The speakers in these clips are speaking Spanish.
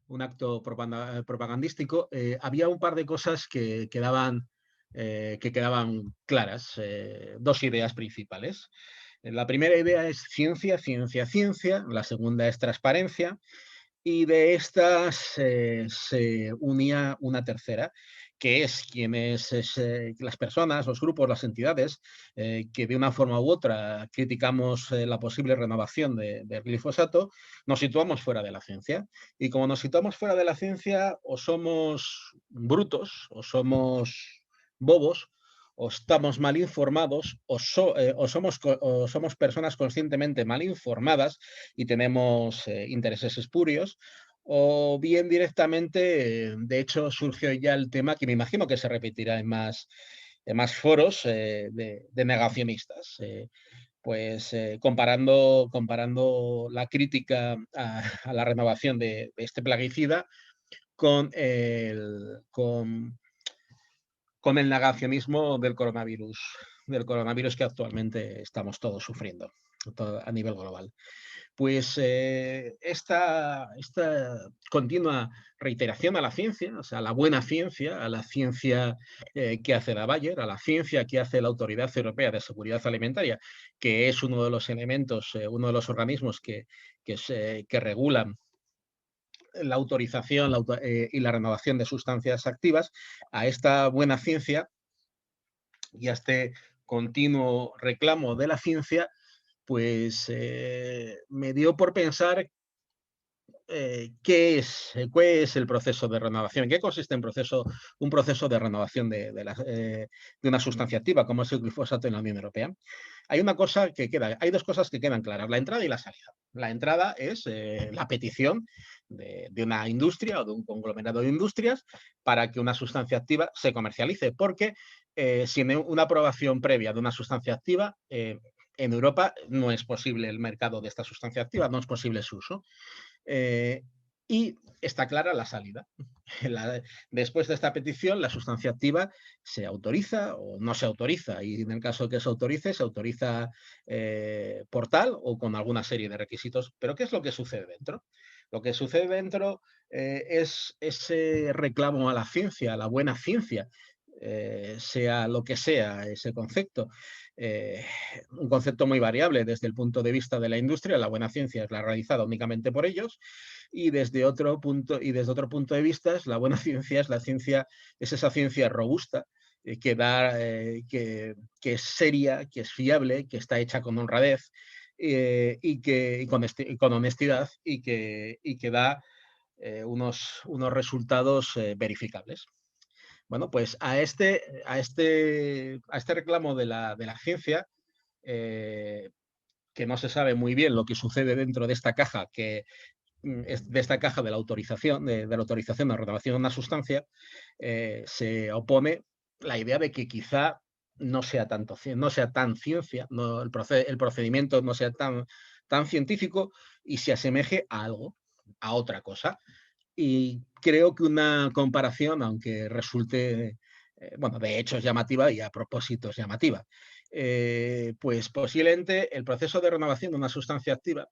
un acto propagandístico, había un par de cosas que quedaban claras, dos ideas principales. La primera idea es ciencia, ciencia, ciencia. La segunda es transparencia. Y de estas se unía una tercera, que es las personas, los grupos, las entidades que de una forma u otra criticamos la posible renovación del glifosato, nos situamos fuera de la ciencia. Y como nos situamos fuera de la ciencia, o somos brutos, o somos bobos, o estamos mal informados, o somos personas conscientemente mal informadas y tenemos intereses espurios, o bien directamente, de hecho, surgió ya el tema que me imagino que se repetirá en más foros de negacionistas. Comparando la crítica a la renovación de este plaguicida con con el negacionismo del coronavirus que actualmente estamos todos sufriendo a nivel global. Pues esta continua reiteración a la ciencia, o sea, a la buena ciencia, a la ciencia que hace la Bayer, a la ciencia que hace la Autoridad Europea de Seguridad Alimentaria, que es uno de los elementos, uno de los organismos que regulan la autorización y la renovación de sustancias activas, a esta buena ciencia y a este continuo reclamo de la ciencia, pues me dio por pensar ¿Cuál es el proceso de renovación? ¿En qué consiste un proceso de renovación de una sustancia activa, como es el glifosato en la Unión Europea? Hay dos cosas que quedan claras, la entrada y la salida. La entrada es la petición de una industria o de un conglomerado de industrias para que una sustancia activa se comercialice, porque sin una aprobación previa de una sustancia activa, en Europa no es posible el mercado de esta sustancia activa, no es posible su uso. Eh, y está clara la salida. Después de esta petición, la sustancia activa se autoriza o no se autoriza. Y en el caso que se autoriza por tal o con alguna serie de requisitos. Pero ¿qué es lo que sucede dentro? Lo que sucede dentro es ese reclamo a la ciencia, a la buena ciencia, sea lo que sea ese concepto. Eh, un concepto muy variable desde el punto de vista de la industria. La buena ciencia es la realizada únicamente por ellos, y desde otro punto de vista, la buena ciencia es esa ciencia robusta que es seria, que es fiable, que está hecha con honradez y con honestidad y que da unos resultados verificables. Bueno, pues a este reclamo de la ciencia, eh, que no se sabe muy bien lo que sucede dentro de esta caja, de esta caja de la autorización de renovación de una sustancia, se opone la idea de que quizá no sea tan ciencia, no, el procedimiento no sea tan científico y se asemeje a algo, a otra cosa. Y creo que una comparación, aunque resulte, bueno, de hecho es llamativa y a propósito es llamativa, pues posiblemente el proceso de renovación de una sustancia activa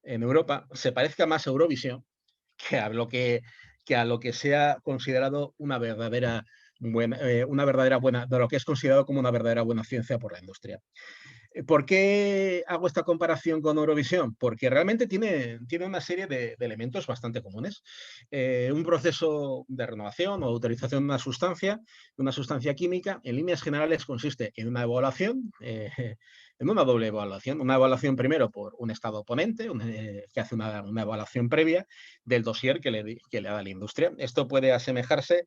en Europa se parezca más a Eurovisión que a lo que sea considerado una verdadera buena, de lo que es considerado como una verdadera buena ciencia por la industria. ¿Por qué hago esta comparación con Eurovisión? Porque realmente tiene una serie de elementos bastante comunes. Un proceso de renovación o autorización de una sustancia química, en líneas generales consiste en una evaluación, en una doble evaluación. Una evaluación primero por un estado oponente, que hace una evaluación previa del dossier que le da la industria. Esto puede asemejarse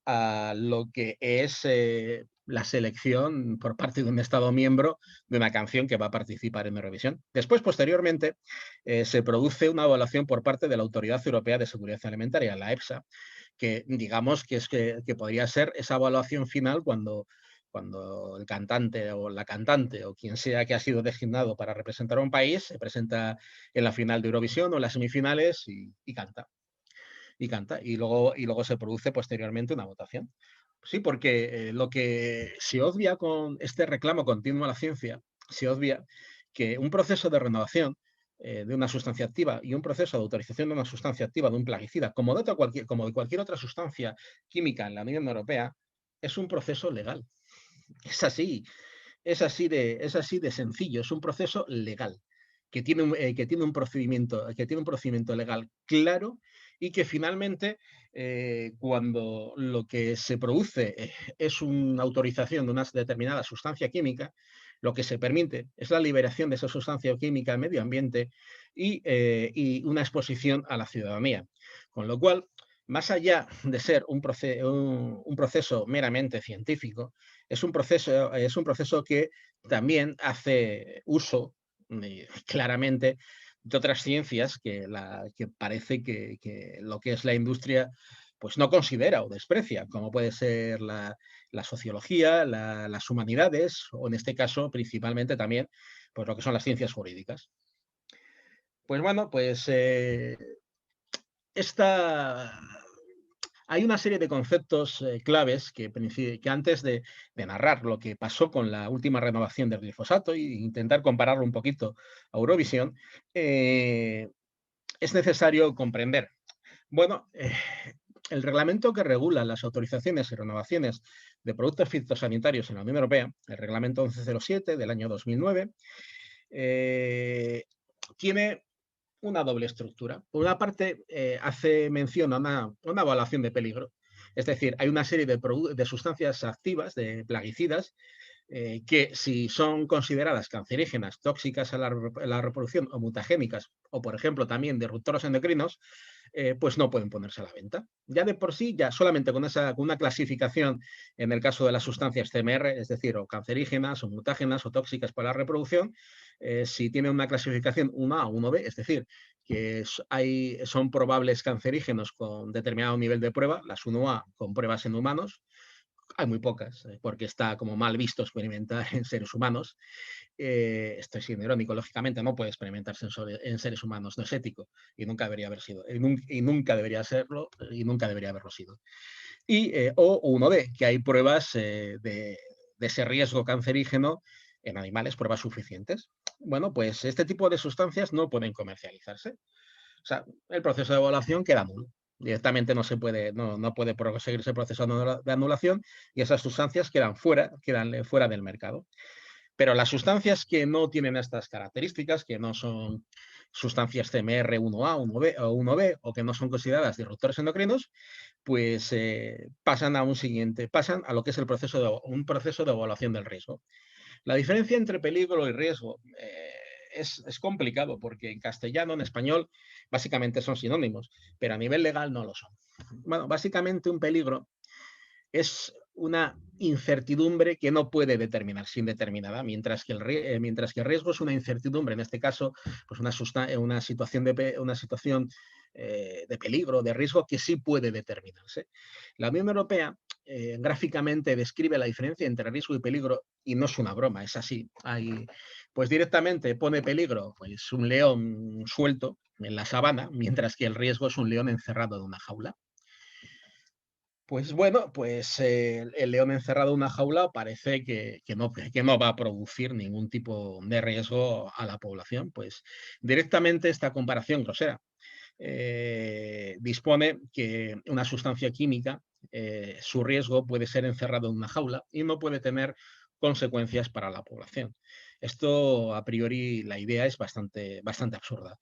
a lo que es la selección por parte de un Estado miembro de una canción que va a participar en Eurovisión. Después, posteriormente, se produce una evaluación por parte de la Autoridad Europea de Seguridad Alimentaria, la EFSA, que digamos que podría ser esa evaluación final cuando el cantante o la cantante o quien sea que ha sido designado para representar a un país se presenta en la final de Eurovisión o en las semifinales y canta y luego se produce posteriormente una votación. Sí, porque lo que se obvia con este reclamo continuo a la ciencia, se obvia que un proceso de renovación de una sustancia activa y un proceso de autorización de una sustancia activa, de un plaguicida, como de cualquier otra sustancia química en la Unión Europea, es un proceso legal. Es así, es así de sencillo, es un proceso legal que tiene un procedimiento legal claro y que finalmente, cuando lo que se produce es una autorización de una determinada sustancia química, lo que se permite es la liberación de esa sustancia química al medio ambiente y una exposición a la ciudadanía. Con lo cual, más allá de ser un proceso meramente científico, es un proceso que también hace uso claramente de otras ciencias que parece que lo que es la industria pues no considera o desprecia, como puede ser la sociología, las humanidades o en este caso principalmente también pues lo que son las ciencias jurídicas. Pues bueno, pues esta hay una serie de conceptos claves que antes de narrar lo que pasó con la última renovación del glifosato e intentar compararlo un poquito a Eurovisión, eh, es necesario comprender. Bueno, el reglamento que regula las autorizaciones y renovaciones de productos fitosanitarios en la Unión Europea, el reglamento 1107 del año 2009, eh, tiene una doble estructura. Por una parte, hace mención a una evaluación de peligro, es decir, hay una serie de sustancias activas, de plaguicidas, que si son consideradas cancerígenas, tóxicas a la reproducción o mutagénicas, o por ejemplo también disruptores endocrinos, pues no pueden ponerse a la venta. Ya de por sí, ya solamente con una clasificación en el caso de las sustancias CMR, es decir, o cancerígenas, o mutágenas, o tóxicas para la reproducción, si tiene una clasificación 1A o 1B, es decir, que son probables cancerígenos con determinado nivel de prueba, las 1A con pruebas en humanos, hay muy pocas, porque está como mal visto experimentar en seres humanos. Estoy siendo irónico, lógicamente no puede experimentarse en seres humanos, no es ético y nunca debería haber sido, y nunca debería serlo y nunca debería haberlo sido. O uno ve que hay pruebas de ese riesgo cancerígeno en animales, pruebas suficientes. Bueno, pues este tipo de sustancias no pueden comercializarse. O sea, el proceso de evaluación queda nulo. Directamente no puede proseguirse el proceso de anulación y esas sustancias quedan fuera del mercado. Pero las sustancias que no tienen estas características, que no son sustancias CMR 1A, 1B o 1B o que no son consideradas disruptores endocrinos, pues pasan a lo que es un proceso de evaluación del riesgo. La diferencia entre peligro y riesgo es complicado porque en castellano, en español, básicamente son sinónimos, pero a nivel legal no lo son. Bueno, básicamente un peligro es una incertidumbre que no puede determinarse indeterminada, mientras que el riesgo es una incertidumbre, en este caso, pues una situación de peligro, de riesgo que sí puede determinarse. La Unión Europea gráficamente describe la diferencia entre riesgo y peligro y no es una broma, es así. Pues directamente pone peligro pues un león suelto en la sabana, mientras que el riesgo es un león encerrado en una jaula. Pues bueno, pues el león encerrado en una jaula parece que no va a producir ningún tipo de riesgo a la población. Pues directamente esta comparación grosera dispone que una sustancia química, su riesgo puede ser encerrado en una jaula y no puede tener consecuencias para la población. Esto, a priori, la idea es bastante absurda.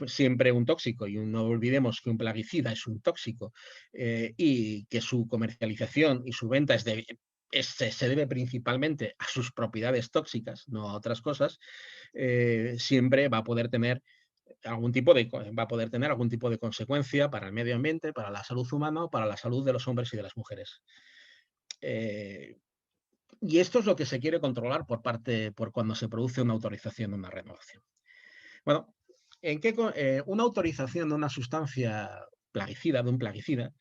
Siempre un tóxico, y no olvidemos que un plaguicida es un tóxico y que su comercialización y su venta se debe principalmente a sus propiedades tóxicas, no a otras cosas, siempre va a poder tener algún tipo de consecuencia para el medio ambiente, para la salud humana o para la salud de los hombres y de las mujeres. Eh, y esto es lo que se quiere controlar por cuando se produce una autorización o una renovación. Bueno, una autorización de una sustancia plaguicida, de un plaguicida,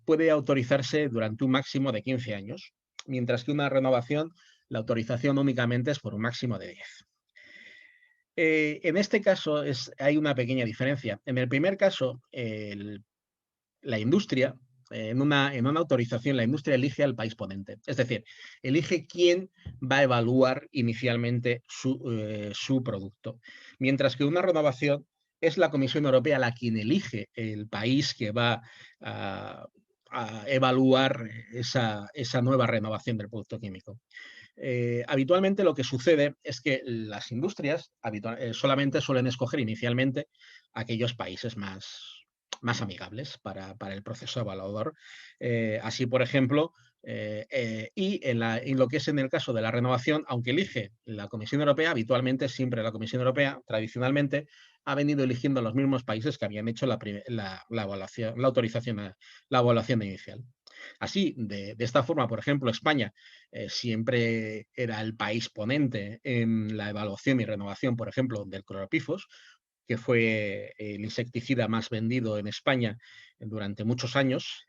puede autorizarse durante un máximo de 15 años, mientras que una renovación, la autorización únicamente es por un máximo de 10. En este caso hay una pequeña diferencia. En el primer caso, la industria en una autorización la industria elige al país ponente. Es decir, elige quién va a evaluar inicialmente su producto. Mientras que una renovación es la Comisión Europea la quien elige el país que va a evaluar esa nueva renovación del producto químico. Habitualmente lo que sucede es que las industrias solamente suelen escoger inicialmente aquellos países más amigables para el proceso evaluador. Así, por ejemplo, y en lo que es en el caso de la renovación, aunque elige la Comisión Europea, habitualmente siempre la Comisión Europea, tradicionalmente, ha venido eligiendo los mismos países que habían hecho la evaluación inicial. Así, de esta forma, por ejemplo, España siempre era el país ponente en la evaluación y renovación, por ejemplo, del cloropifos, que fue el insecticida más vendido en España durante muchos años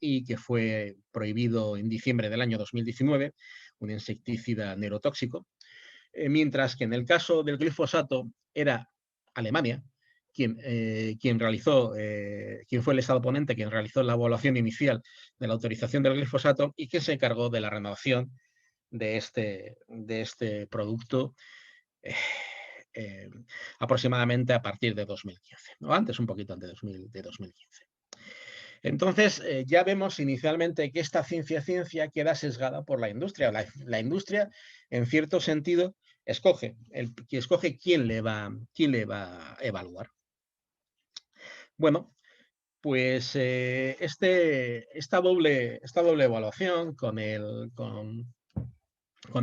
y que fue prohibido en diciembre del año 2019, un insecticida neurotóxico, mientras que en el caso del glifosato era Alemania quien fue el Estado ponente, quien realizó la evaluación inicial de la autorización del glifosato y quien se encargó de la renovación de este producto eh, eh, aproximadamente a partir de 2015, o antes, un poquito antes de 2015. Entonces, ya vemos inicialmente que esta ciencia queda sesgada por la industria. La industria, en cierto sentido, escoge quién le va a evaluar. Bueno, pues esta doble evaluación con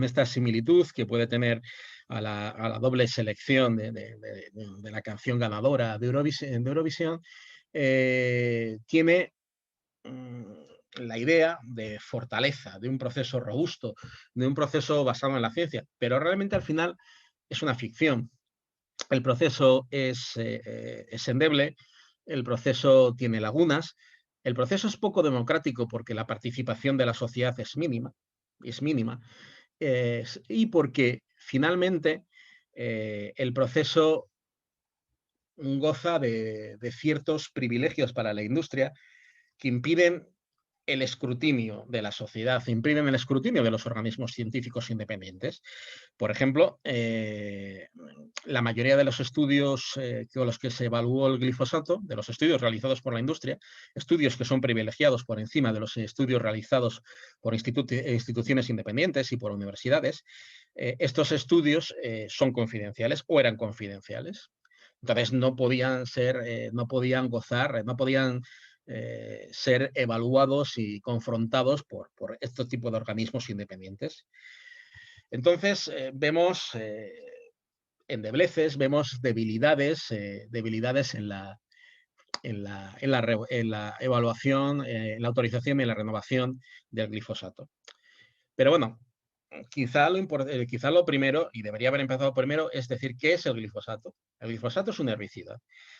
esta similitud que puede tener a la doble selección de la canción ganadora de Eurovisión, tiene la idea de fortaleza, de un proceso robusto, de un proceso basado en la ciencia, pero realmente al final es una ficción. El proceso es endeble, el proceso tiene lagunas, el proceso es poco democrático porque la participación de la sociedad es mínima, y porque finalmente el proceso goza de ciertos privilegios para la industria que impiden el escrutinio de la sociedad, impiden el escrutinio de los organismos científicos independientes. Por ejemplo, la mayoría de los estudios con los que se evaluó el glifosato, de los estudios realizados por la industria, estudios que son privilegiados por encima de los estudios realizados por instituciones independientes y por universidades, estos estudios son confidenciales o eran confidenciales. Entonces no podían ser evaluados y confrontados por este tipo de organismos independientes. Entonces vemos endebleces, vemos debilidades en la evaluación, en la autorización y en la renovación del glifosato. Pero bueno, quizá lo primero, y debería haber empezado primero, es decir, ¿qué es el glifosato? El glifosato es un herbicida.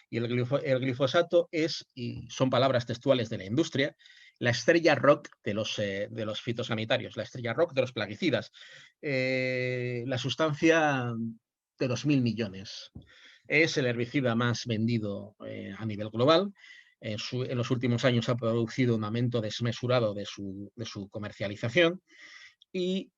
Y el glifosato y son palabras textuales de la industria, la estrella rock de los fitosanitarios, la estrella rock de los plaguicidas, la sustancia de 2.000 millones. Es el herbicida más vendido a nivel global. En los últimos años ha producido un aumento desmesurado de su comercialización. Y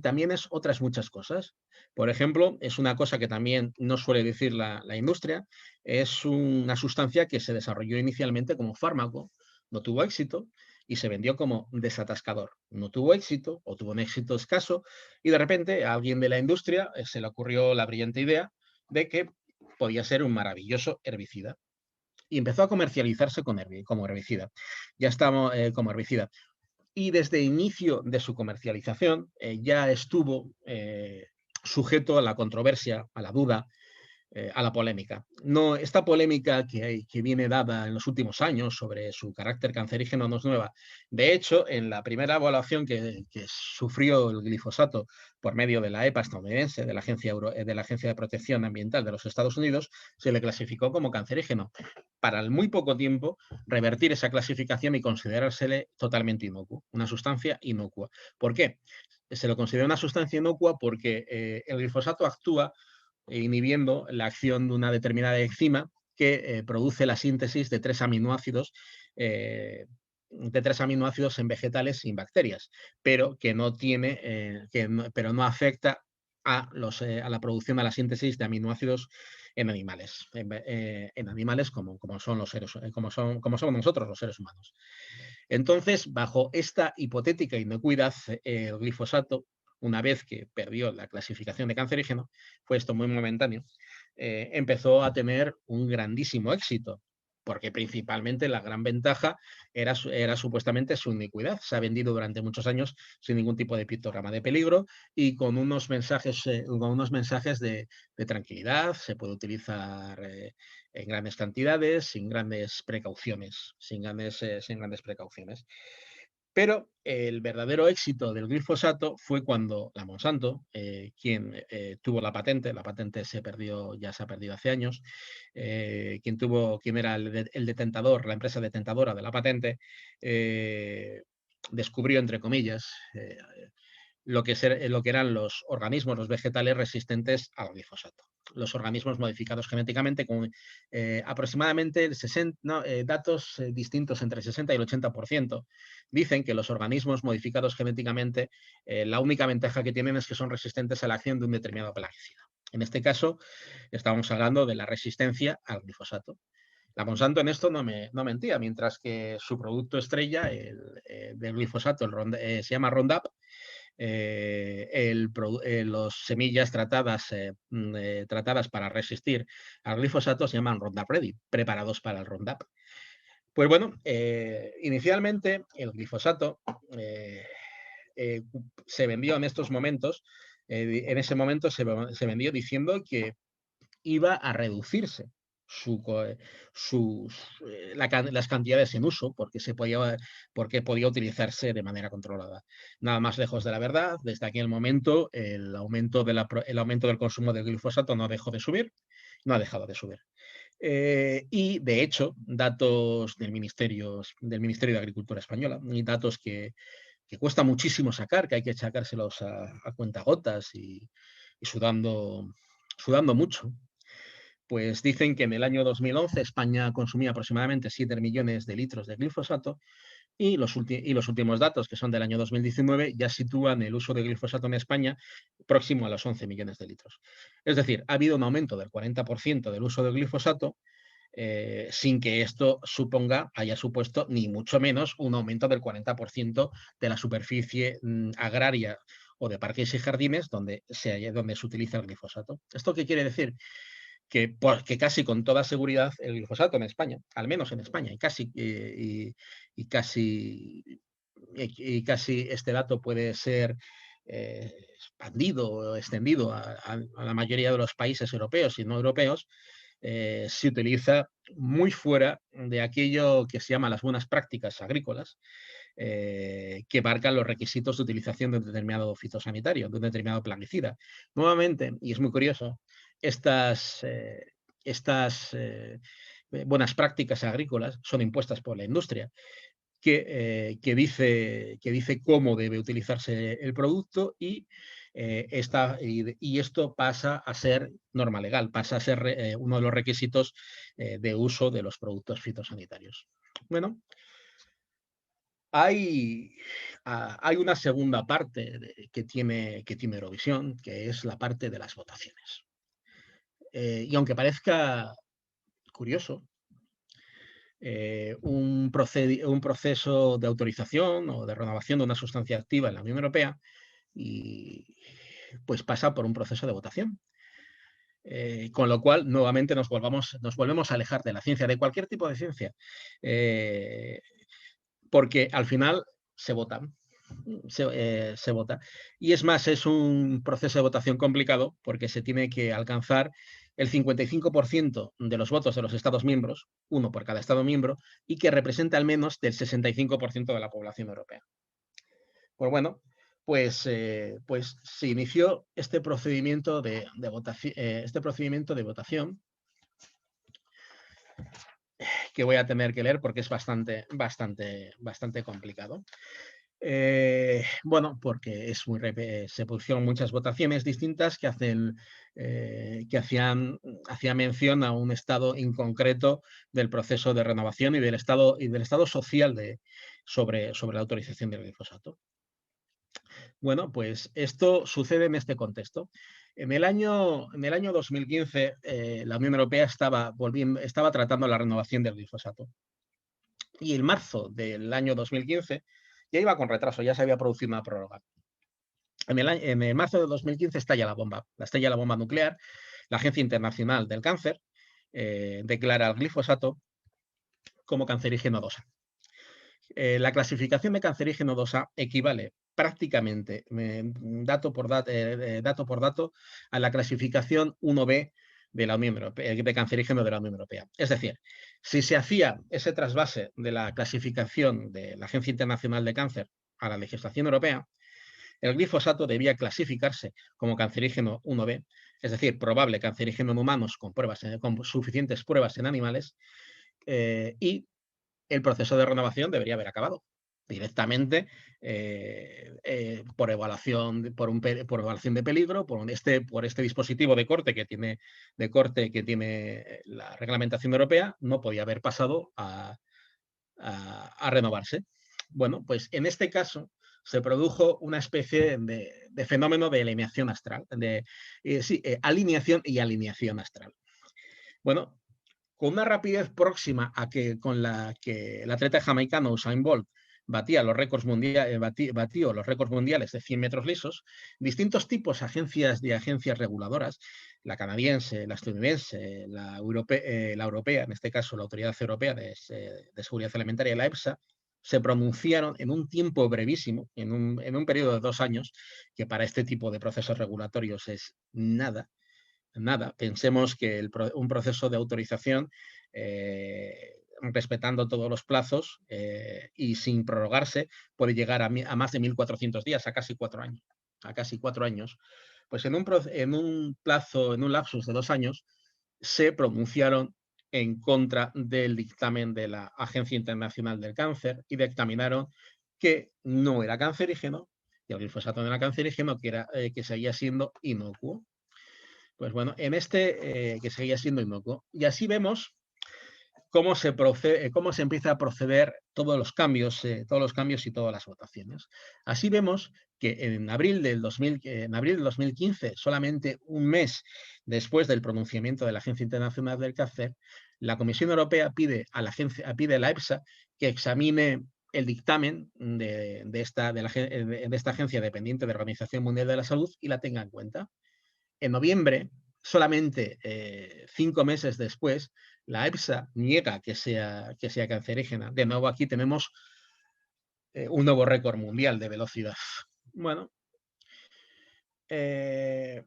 también es otras muchas cosas. Por ejemplo, es una cosa que también no suele decir la industria, es una sustancia que se desarrolló inicialmente como fármaco, no tuvo éxito y se vendió como desatascador. No tuvo éxito o tuvo un éxito escaso y de repente a alguien de la industria se le ocurrió la brillante idea de que podía ser un maravilloso herbicida. Y empezó a comercializarse como herbicida. Ya estamos como herbicida. Y desde el inicio de su comercialización ya estuvo sujeto a la controversia, a la duda, a la polémica. No, esta polémica que viene dada en los últimos años sobre su carácter cancerígeno no es nueva. De hecho, en la primera evaluación que sufrió el glifosato por medio de la EPA estadounidense, de la Agencia de Protección Ambiental de los Estados Unidos, se le clasificó como cancerígeno. Para el muy poco tiempo, revertir esa clasificación y considerársele totalmente inocuo, una sustancia inocua. ¿Por qué? Se lo considera una sustancia inocua porque el glifosato actúa inhibiendo la acción de una determinada enzima que produce la síntesis de 3 aminoácidos en vegetales sin bacterias, pero que no tiene, pero no afecta a la producción, a la síntesis de aminoácidos en animales, en animales como son los seres, como somos nosotros los seres humanos. Entonces, bajo esta hipotética inocuidad, el glifosato, una vez que perdió la clasificación de cancerígeno, fue esto muy momentáneo, empezó a tener un grandísimo éxito, porque principalmente la gran ventaja era supuestamente su iniquidad. Se ha vendido durante muchos años sin ningún tipo de pictograma de peligro y con unos mensajes, de tranquilidad. Se puede utilizar en grandes cantidades, sin grandes precauciones, sin grandes precauciones. Pero el verdadero éxito del glifosato fue cuando la Monsanto, quien tuvo la patente ya se ha perdido hace años, quien era el detentador, la empresa detentadora de la patente, descubrió, entre comillas, lo que eran los organismos, los vegetales resistentes al glifosato. Los organismos modificados genéticamente con aproximadamente datos distintos entre el 60 y el 80%. Dicen que los organismos modificados genéticamente, la única ventaja que tienen es que son resistentes a la acción de un determinado plaguicida. En este caso, estábamos hablando de la resistencia al glifosato. La Monsanto en esto no mentía, mientras que su producto estrella, del glifosato, se llama Roundup. Las semillas tratadas para resistir al glifosato se llaman Roundup Ready, preparados para el Roundup. Pues bueno, inicialmente el glifosato se vendió en estos momentos, en ese momento se vendió diciendo que iba a reducirse las cantidades en uso porque podía utilizarse de manera controlada. Nada más lejos de la verdad. Desde aquel momento el aumento del consumo de glifosato no dejó de subir, no ha dejado de subir. Y de hecho, datos del Ministerio de Agricultura española, y datos que cuesta muchísimo sacar, que hay que sacárselos a cuentagotas y sudando mucho, pues dicen que en el año 2011 España consumía aproximadamente 7 millones de litros de glifosato y los últimos datos, que son del año 2019, ya sitúan el uso de glifosato en España próximo a los 11 millones de litros. Es decir, ha habido un aumento del 40% del uso de glifosato, sin que esto haya supuesto ni mucho menos un aumento del 40% de la superficie agraria o de parques y jardines donde se utiliza el glifosato. ¿Esto qué quiere decir? Que casi con toda seguridad el glifosato en España, al menos en España, y casi este dato puede ser expandido o extendido a la mayoría de los países europeos y no europeos, se utiliza muy fuera de aquello que se llama las buenas prácticas agrícolas, que marcan los requisitos de utilización de un determinado fitosanitario, de un determinado plaguicida. Nuevamente, y es muy curioso, estas buenas prácticas agrícolas son impuestas por la industria, que dice cómo debe utilizarse el producto y esto pasa a ser norma legal, pasa a ser uno de los requisitos de uso de los productos fitosanitarios. Bueno, hay una segunda parte que tiene Eurovisión, que es la parte de las votaciones. Y aunque parezca curioso, un proceso de autorización o de renovación de una sustancia activa en la Unión Europea pues pasa por un proceso de votación. Con lo cual, nuevamente nos volvemos a alejar de la ciencia, de cualquier tipo de ciencia, porque al final se vota. Se vota. Y es más, es un proceso de votación complicado porque se tiene que alcanzar el 55% de los votos de los Estados miembros, uno por cada Estado miembro, y que representa al menos del 65% de la población europea. Pues bueno, pues se inició este procedimiento de votación, que voy a tener que leer porque es bastante complicado. Bueno, porque se pusieron muchas votaciones distintas que hacían mención a un estado inconcreto del proceso de renovación y del estado social sobre la autorización del glifosato. Bueno, pues esto sucede en este contexto. En el año 2015, la Unión Europea estaba tratando la renovación del glifosato. Y en marzo del año 2015 ya iba con retraso, ya se había producido una prórroga. En el marzo de 2015 estalla la bomba nuclear. La Agencia Internacional del Cáncer declara el glifosato como cancerígeno 2A. La clasificación de cancerígeno 2A equivale prácticamente, dato por dato, a la clasificación 1B de la Unión Europea, de cancerígeno de la Unión Europea. Es decir, si se hacía ese trasvase de la clasificación de la Agencia Internacional de Cáncer a la legislación europea, el glifosato debía clasificarse como cancerígeno 1B, es decir, probable cancerígeno en humanos con suficientes pruebas en animales, y el proceso de renovación debería haber acabado directamente por evaluación de peligro, por este dispositivo de corte que tiene la reglamentación europea, no podía haber pasado a renovarse. Bueno, pues en este caso se produjo una especie de fenómeno de alineación astral, alineación y alineación astral. Bueno, con una rapidez próxima a que con la que el atleta jamaicano Usain Bolt batió los récords mundiales de 100 metros lisos, distintos tipos de agencias reguladoras, la canadiense, la estadounidense, la europea, en este caso la Autoridad Europea de Seguridad Alimentaria, la EFSA, se pronunciaron en un tiempo brevísimo, en un periodo de 2 años, que para este tipo de procesos regulatorios es nada. Pensemos que un proceso de autorización, respetando todos los plazos y sin prorrogarse, puede llegar a más de 1.400 días, a casi 4 años. Pues en un lapsus de 2 años, se pronunciaron en contra del dictamen de la Agencia Internacional del Cáncer y dictaminaron que no era cancerígeno, y el glifosato no era cancerígeno, que seguía siendo inocuo. Pues bueno, que seguía siendo inocuo. Y así vemos cómo se empieza a proceder todos los cambios y todas las votaciones. Así vemos que en abril del 2015, solamente un mes después del pronunciamiento de la Agencia Internacional del Cáncer, la Comisión Europea pide a la EFSA que examine el dictamen de esta agencia dependiente de la Organización Mundial de la Salud y la tenga en cuenta. En noviembre, solamente 5 meses después, la EFSA niega que sea cancerígena. De nuevo, aquí tenemos un nuevo récord mundial de velocidad. Bueno, el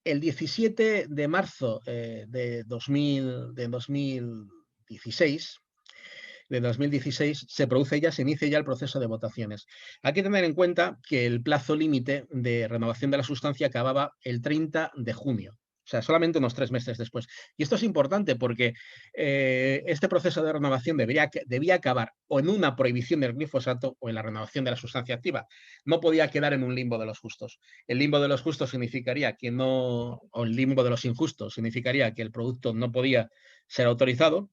17 de marzo de 2016, se inicia ya el proceso de votaciones. Hay que tener en cuenta que el plazo límite de renovación de la sustancia acababa el 30 de junio. O sea, solamente unos 3 meses después. Y esto es importante porque este proceso de renovación debía acabar o en una prohibición del glifosato o en la renovación de la sustancia activa. No podía quedar en un limbo de los justos. El limbo de los justos significaría que o el limbo de los injustos significaría que el producto no podía ser autorizado,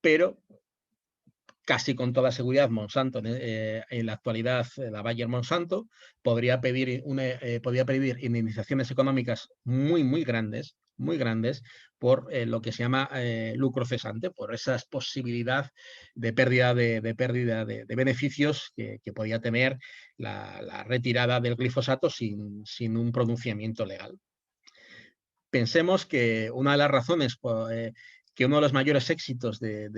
pero casi con toda seguridad Monsanto, en la actualidad la Bayer Monsanto, podría pedir indemnizaciones económicas muy grandes por lo que se llama lucro cesante, por esa posibilidad de pérdida de beneficios que podía tener la retirada del glifosato sin un pronunciamiento legal. Pensemos que una de las razones que uno de los mayores éxitos del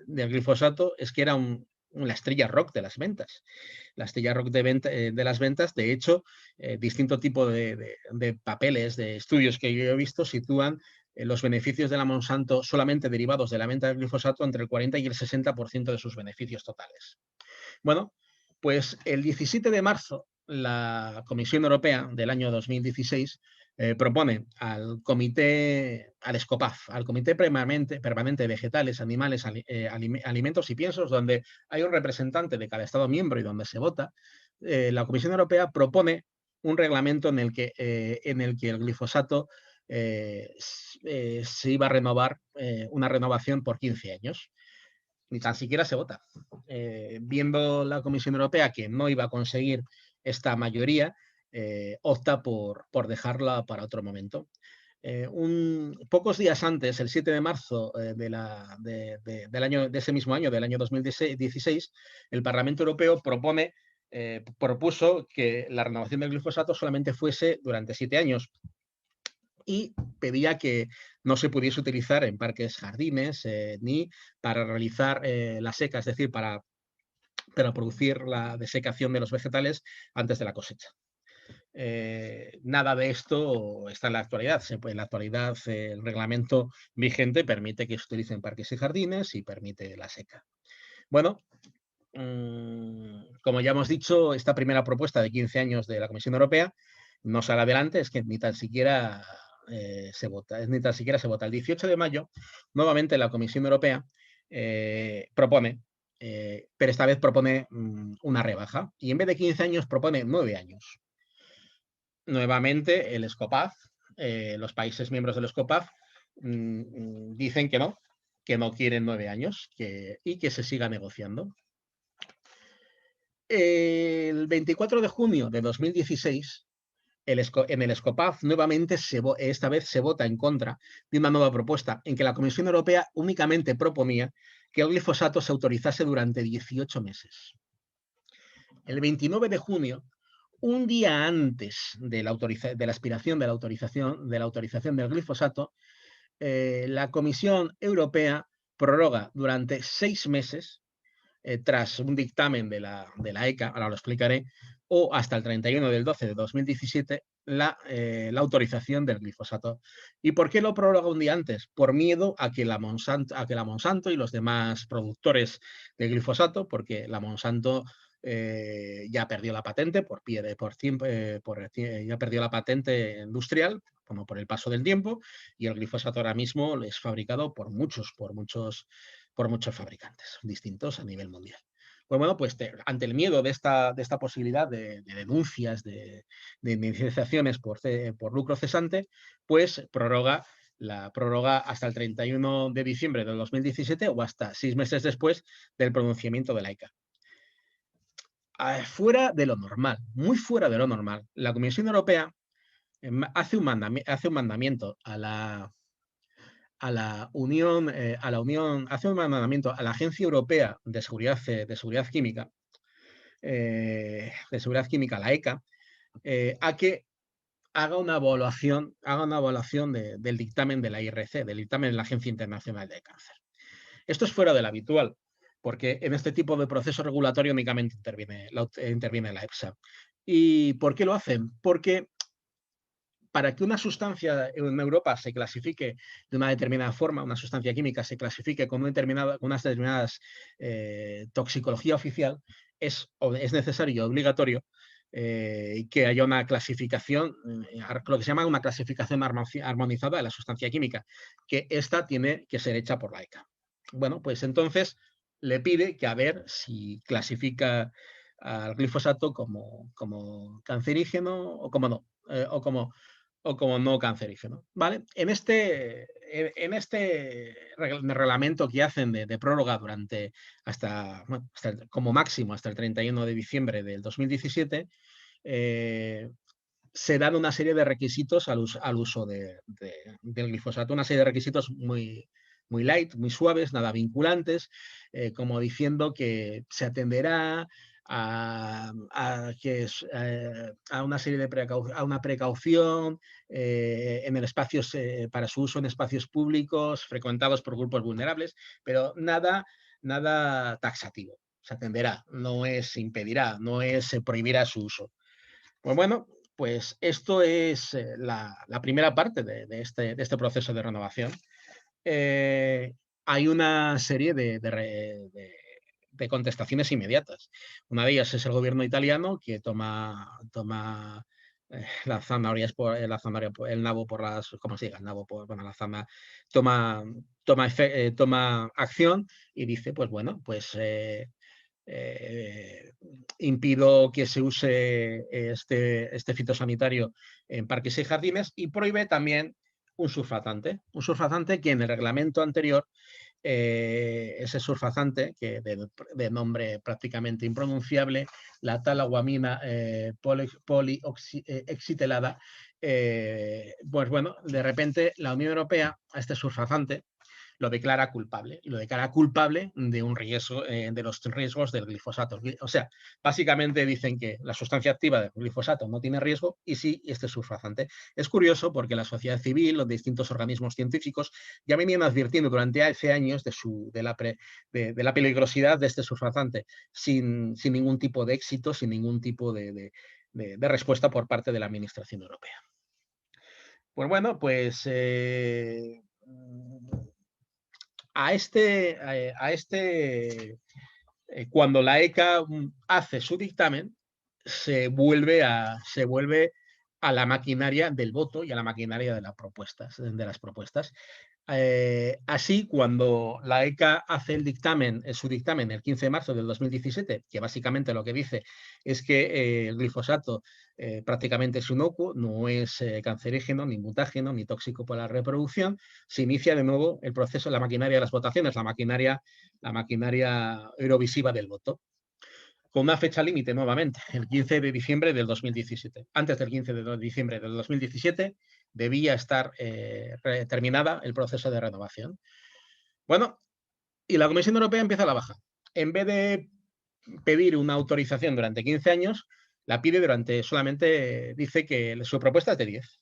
glifosato es que era la estrella rock de las ventas. La estrella rock de las ventas, de hecho, distinto tipo de papeles, de estudios que yo he visto, sitúan los beneficios de la Monsanto solamente derivados de la venta del glifosato entre el 40 y el 60% de sus beneficios totales. Bueno, pues el 17 de marzo la Comisión Europea del año 2016 propone al comité, al SCOPAF, al Comité Permanente de Vegetales, Animales, Alimentos y Piensos, donde hay un representante de cada Estado miembro y donde se vota, la Comisión Europea propone un reglamento en el que el glifosato se iba a renovar, una renovación por 15 años. Ni tan siquiera se vota. Viendo la Comisión Europea que no iba a conseguir esta mayoría, opta por dejarla para otro momento. Pocos días antes, el 7 de marzo de ese mismo año, del año 2016, el Parlamento Europeo propuso que la renovación del glifosato solamente fuese durante 7 años y pedía que no se pudiese utilizar en parques, jardines, ni para realizar la seca, es decir, para producir la desecación de los vegetales antes de la cosecha. Nada de esto está en la actualidad. En la actualidad, el reglamento vigente permite que se utilicen parques y jardines y permite la seca. Bueno, como ya hemos dicho, esta primera propuesta de 15 años de la Comisión Europea no sale adelante, es que ni tan siquiera se vota. El 18 de mayo, nuevamente la Comisión Europea propone, pero esta vez propone una rebaja, y en vez de 15 años propone 9 años. Nuevamente el SCOPAF, los países miembros del SCOPAF dicen que no quieren 9 años y que se siga negociando. El 24 de junio de 2016, en el SCOPAF nuevamente esta vez se vota en contra de una nueva propuesta en que la Comisión Europea únicamente proponía que el glifosato se autorizase durante 18 meses. El 29 de junio, un día antes de la expiración de la autorización del glifosato, la Comisión Europea prorroga durante 6 meses, tras un dictamen de la ECA, ahora lo explicaré, o hasta el 31 del 12 de 2017, la autorización del glifosato. ¿Y por qué lo prorroga un día antes? Por miedo a que la Monsanto y los demás productores de glifosato, porque la Monsanto ya perdió la patente ya perdió la patente industrial, como por el paso del tiempo, y el glifosato ahora mismo es fabricado por muchos fabricantes distintos a nivel mundial. Pues bueno, pues ante el miedo de esta posibilidad de denuncias, de indemnizaciones por lucro cesante, pues la prórroga hasta el 31 de diciembre de 2017 o hasta 6 meses después del pronunciamiento de la ECA. Fuera de lo normal, muy fuera de lo normal, la Comisión Europea hace un mandamiento a la Unión, hace un mandamiento a la Agencia Europea de Seguridad Química, la ECA, a que haga una evaluación del dictamen de la IRC, del dictamen de la Agencia Internacional del Cáncer. Esto es fuera de lo habitual, porque en este tipo de proceso regulatorio únicamente interviene la EFSA. ¿Y por qué lo hacen? Porque para que una sustancia en Europa se clasifique de una determinada forma, una sustancia química se clasifique con unas determinadas toxicología oficial, es necesario y obligatorio que haya una clasificación, lo que se llama una clasificación armonizada de la sustancia química, que esta tiene que ser hecha por la ECA. Bueno, pues entonces le pide que a ver si clasifica al glifosato como cancerígeno o como no, o como no cancerígeno. ¿Vale? En este reglamento que hacen de prórroga durante como máximo hasta el 31 de diciembre del 2017, se dan una serie de requisitos al uso del glifosato, una serie de requisitos muy light, muy suaves, nada vinculantes, como diciendo que se atenderá a una serie de a una precaución en espacios para su uso en espacios públicos frecuentados por grupos vulnerables, pero nada taxativo. Se atenderá, no impedirá, no prohibirá su uso. Pues bueno, pues esto es la primera parte de este proceso de renovación. Hay una serie de contestaciones inmediatas. Una de ellas es el gobierno italiano, que toma la zanahoria es por la zanahoria, el nabo por las, ¿cómo se diga? El nabo por, bueno, la zanahoria toma, toma acción y dice, pues bueno, pues eh, impido que se use este fitosanitario en parques y jardines y prohíbe también un surfactante que en el reglamento anterior ese surfactante, que de nombre prácticamente impronunciable, la talaguamina polioxitelada, pues bueno, de repente la Unión Europea a este surfacante lo declara culpable, y lo declara culpable de un riesgo, de los riesgos del glifosato. O sea, básicamente dicen que la sustancia activa del glifosato no tiene riesgo y sí este surfactante. Es curioso porque la sociedad civil, los distintos organismos científicos ya venían advirtiendo durante hace años de la peligrosidad de este surfacante sin ningún tipo de éxito, sin ningún tipo de respuesta por parte de la Administración Europea. Pues bueno, pues cuando la ECA hace su dictamen, se vuelve a la maquinaria del voto y a la maquinaria de las propuestas. Así, cuando la ECA hace su dictamen el 15 de marzo del 2017, que básicamente lo que dice es que el glifosato prácticamente es inocuo, no es cancerígeno, ni mutágeno, ni tóxico para la reproducción, se inicia de nuevo el proceso, la maquinaria de las votaciones, la maquinaria eurovisiva del voto, con una fecha límite nuevamente, el 15 de diciembre del 2017. Antes del 15 de diciembre del 2017 debía estar terminada el proceso de renovación. Bueno, y la Comisión Europea empieza a la baja. En vez de pedir una autorización durante 15 años, la pide solamente, dice que su propuesta es de 10.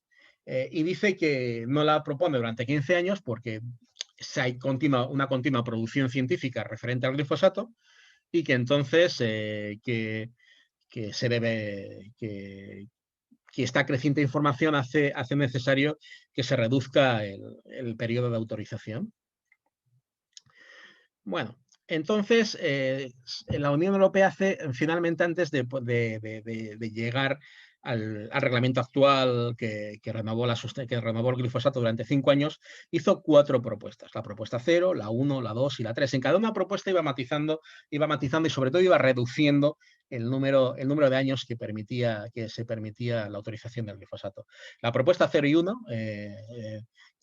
Y dice que no la propone durante 15 años porque hay una continua producción científica referente al glifosato y que entonces que se debe, que esta creciente información hace necesario que se reduzca el periodo de autorización. Bueno, entonces la Unión Europea finalmente antes de llegar al reglamento actual que renovó el glifosato durante 5 años, hizo 4 propuestas. La propuesta 0, la 1, la 2 y la 3. En cada una propuesta iba matizando y sobre todo iba reduciendo el número de años que se permitía la autorización del glifosato. La propuesta 0 y 1,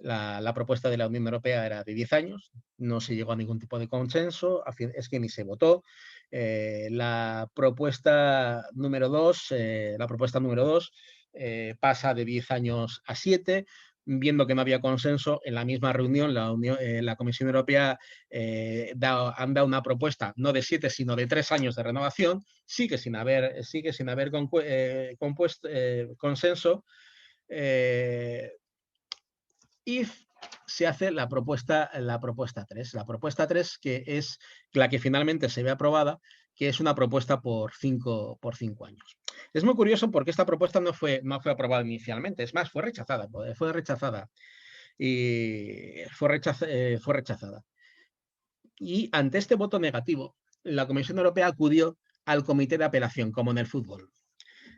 la propuesta de la Unión Europea era de 10 años, no se llegó a ningún tipo de consenso, es que ni se votó. La propuesta número 2 pasa de 10 años a 7, viendo que no había consenso. En la misma reunión, la Comisión Europea han dado una propuesta no de 7, sino de 3 años de renovación, sigue sin haber consenso. Y se hace la propuesta 3. La propuesta 3, que es la que finalmente se ve aprobada, que es una propuesta por 5 años. Es muy curioso porque esta propuesta no fue aprobada inicialmente, es más, fue rechazada. Y ante este voto negativo, la Comisión Europea acudió al comité de apelación, como en el fútbol.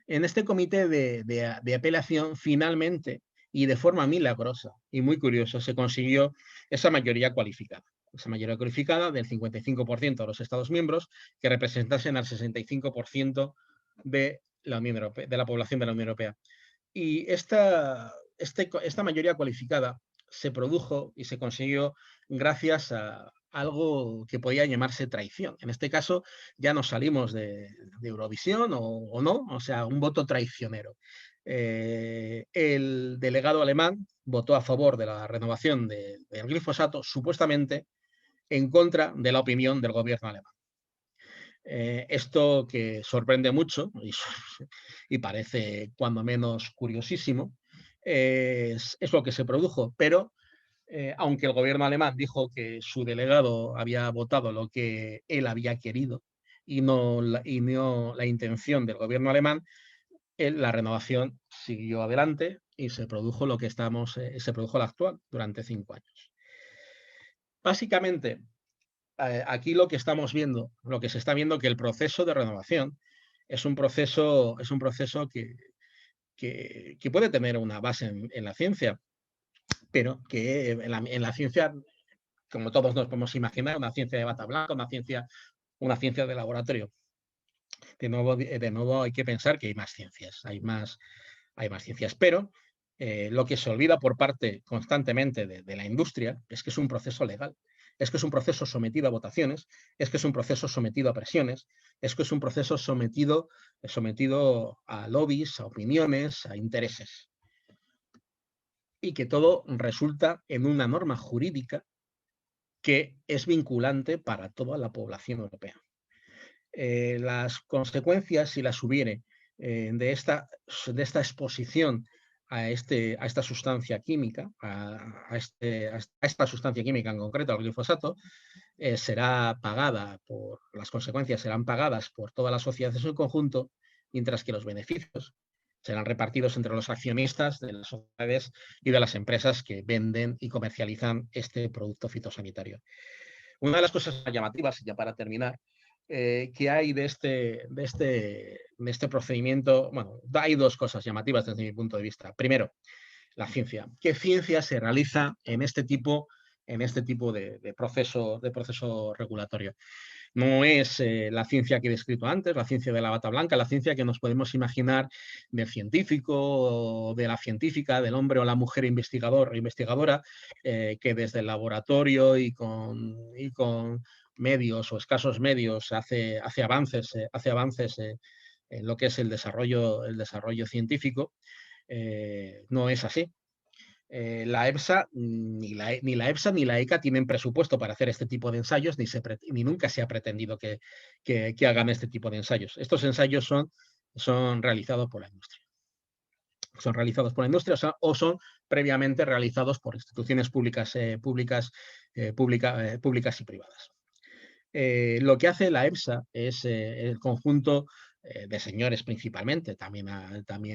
En este comité de apelación, finalmente, y de forma milagrosa y muy curiosa, se consiguió esa mayoría cualificada. Esa mayoría cualificada del 55% de los Estados miembros que representasen al 65% de la Unión Europea, de la población de la Unión Europea. Y esta mayoría cualificada se produjo y se consiguió gracias a algo que podía llamarse traición. En este caso ya nos salimos de Eurovisión o no, o sea, un voto traicionero. El delegado alemán votó a favor de la renovación del glifosato, supuestamente en contra de la opinión del gobierno alemán. Esto que sorprende mucho y parece cuando menos curiosísimo, es lo que se produjo, pero aunque el gobierno alemán dijo que su delegado había votado lo que él había querido y no la intención del gobierno alemán, la renovación siguió adelante y se produjo se produjo la actual durante 5 años. Básicamente, aquí lo que estamos viendo, lo que se está viendo, que el proceso de renovación es un proceso que que puede tener una base en la ciencia, pero que en la ciencia, como todos nos podemos imaginar, una ciencia de bata blanca, una ciencia de laboratorio. De nuevo hay que pensar que hay más ciencias, hay más ciencias, pero lo que se olvida por parte constantemente de la industria es que es un proceso legal, es que es un proceso sometido a votaciones, es que es un proceso sometido a presiones, es que es un proceso sometido a lobbies, a opiniones, a intereses, y que todo resulta en una norma jurídica que es vinculante para toda la población europea. Las consecuencias, si las hubiere, de esta exposición a esta sustancia química, a esta sustancia química en concreto, al glifosato, las consecuencias serán pagadas por toda la sociedad en su conjunto, mientras que los beneficios serán repartidos entre los accionistas de las sociedades y de las empresas que venden y comercializan este producto fitosanitario. Una de las cosas llamativas, ya para terminar, que hay de este procedimiento, bueno, hay dos cosas llamativas desde mi punto de vista. Primero, la ciencia. ¿Qué ciencia se realiza en este tipo de proceso regulatorio? No es la ciencia que he descrito antes, la ciencia de la bata blanca, la ciencia que nos podemos imaginar del científico o de la científica, del hombre o la mujer investigador o investigadora, que desde el laboratorio y con medios o escasos medios hace avances en lo que es el desarrollo científico. No es así. La EFSA, ni la EFSA ni la ECA tienen presupuesto para hacer este tipo de ensayos, ni nunca se ha pretendido que hagan este tipo de ensayos. Estos ensayos son realizados por la industria. Son realizados por la industria o son previamente realizados por instituciones públicas y privadas. Lo que hace la EFSA es el conjunto de señores principalmente, también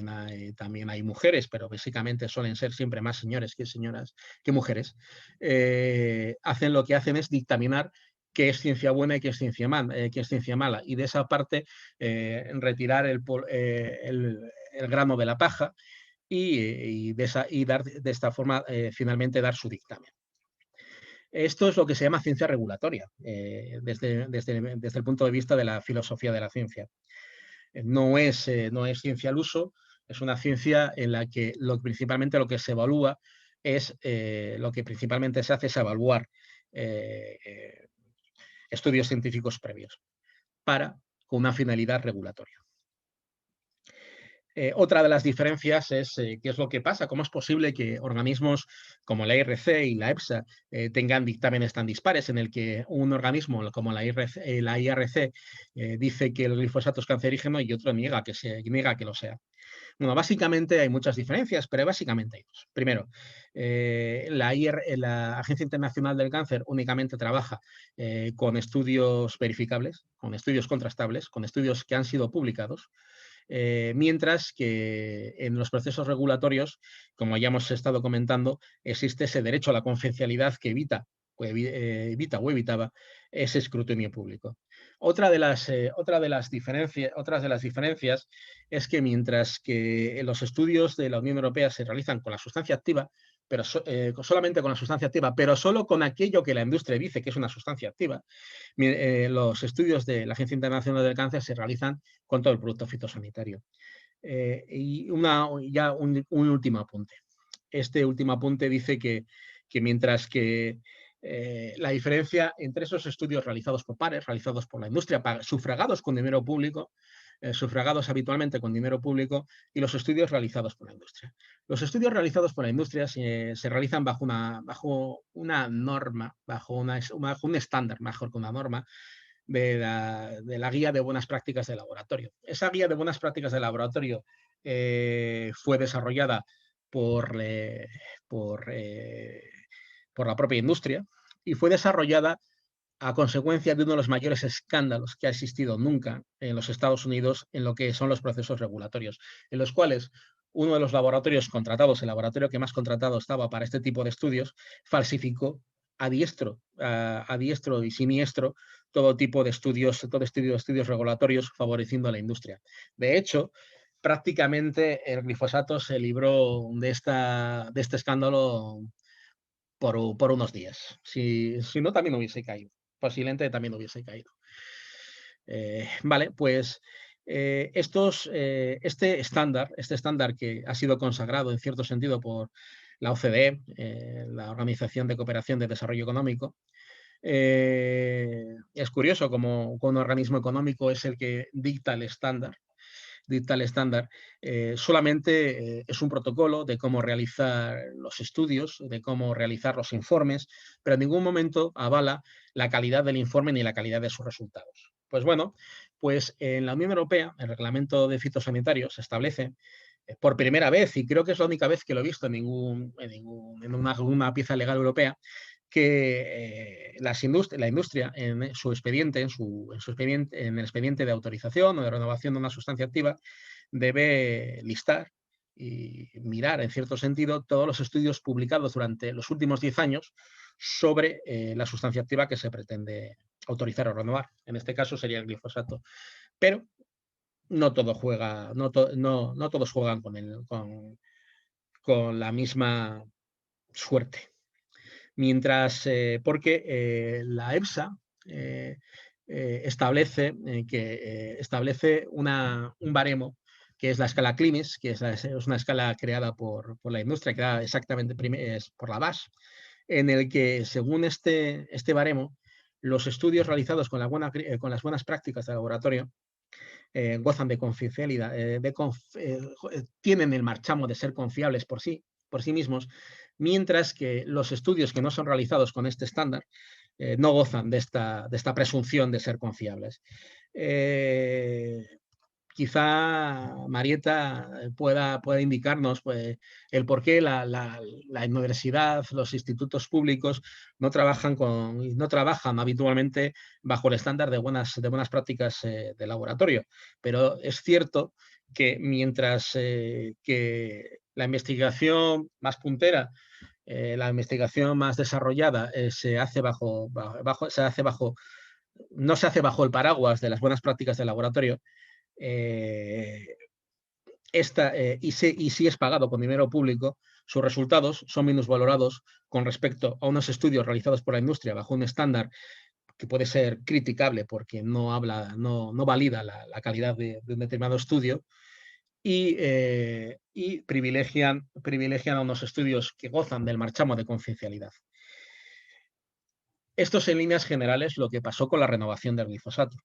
hay mujeres, pero básicamente suelen ser siempre más señores que mujeres, hacen lo que hacen es dictaminar qué es ciencia buena y qué es ciencia mala, y de esa parte retirar el grano de la paja y dar de esta forma finalmente dar su dictamen. Esto es lo que se llama ciencia regulatoria, desde el punto de vista de la filosofía de la ciencia. No es ciencia al uso, es una ciencia en la que principalmente lo que se evalúa lo que principalmente se hace es evaluar estudios científicos previos con una finalidad regulatoria. Otra de las diferencias es qué es lo que pasa, cómo es posible que organismos como la IRC y la EFSA tengan dictámenes tan dispares, en el que un organismo como la IRC dice que el glifosato es cancerígeno y otro niega que lo sea. Bueno, básicamente hay muchas diferencias, pero básicamente hay dos. Primero, la Agencia Internacional del Cáncer únicamente trabaja con estudios verificables, con estudios contrastables, con estudios que han sido publicados. Mientras que en los procesos regulatorios, como ya hemos estado comentando, existe ese derecho a la confidencialidad que evita o evitaba ese escrutinio público. Otras de las diferencias es que mientras que los estudios de la Unión Europea se realizan con la sustancia activa, pero solamente con la sustancia activa, pero solo con aquello que la industria dice que es una sustancia activa, los estudios de la Agencia Internacional del Cáncer se realizan con todo el producto fitosanitario. Y un último apunte. Este último apunte dice que mientras que la diferencia entre esos estudios realizados por pares, realizados por la industria, sufragados con dinero público, sufragados habitualmente con dinero público, y los estudios realizados por la industria. Los estudios realizados por la industria se realizan bajo una norma, bajo un estándar, mejor que una norma, de la guía de buenas prácticas de laboratorio. Esa guía de buenas prácticas de laboratorio fue desarrollada por la propia industria y fue desarrollada a consecuencia de uno de los mayores escándalos que ha existido nunca en los Estados Unidos en lo que son los procesos regulatorios, en los cuales uno de los laboratorios contratados, el laboratorio que más contratado estaba para este tipo de estudios, falsificó a diestro y siniestro todo tipo de estudios regulatorios, favoreciendo a la industria. De hecho, prácticamente el glifosato se libró de este escándalo por unos días. Si no, también hubiese caído. Posiblemente también hubiese caído. Vale, pues este estándar que ha sido consagrado en cierto sentido por la OCDE, la Organización de Cooperación de Desarrollo Económico, es curioso como un organismo económico es el que dicta el estándar. Solamente es un protocolo de cómo realizar los estudios, de cómo realizar los informes, pero en ningún momento avala la calidad del informe ni la calidad de sus resultados. Pues bueno, pues en la Unión Europea, el reglamento de fitosanitarios se establece por primera vez, y creo que es la única vez que lo he visto en una pieza legal europea, que la industria en su expediente, en el expediente de autorización o de renovación de una sustancia activa, debe listar y mirar, en cierto sentido, todos los estudios publicados durante los últimos 10 años sobre la sustancia activa que se pretende autorizar o renovar. En este caso sería el glifosato. Pero no todo juega, no todos juegan con la misma suerte. Mientras, porque la EFSA establece un baremo que es la escala CLIMIS, que es una escala creada por la industria, creada exactamente por la BAS, en el que, según este baremo, los estudios realizados con las buenas prácticas de laboratorio gozan de confidencialidad, tienen el marchamo de ser confiables por sí mismos, mientras que los estudios que no son realizados con este estándar no gozan de esta presunción de ser confiables. Quizá Marieta pueda indicarnos pues, el por qué la universidad, los institutos públicos no trabajan habitualmente bajo el estándar de buenas prácticas de laboratorio. Pero es cierto que mientras que la investigación más puntera, la investigación más desarrollada no se hace bajo el paraguas de las buenas prácticas de laboratorio, y si es pagado con dinero público, sus resultados son menos valorados con respecto a unos estudios realizados por la industria bajo un estándar que puede ser criticable porque no valida la calidad de un determinado estudio, y privilegian a unos estudios que gozan del marchamo de confidencialidad. Esto es en líneas generales lo que pasó con la renovación del glifosato.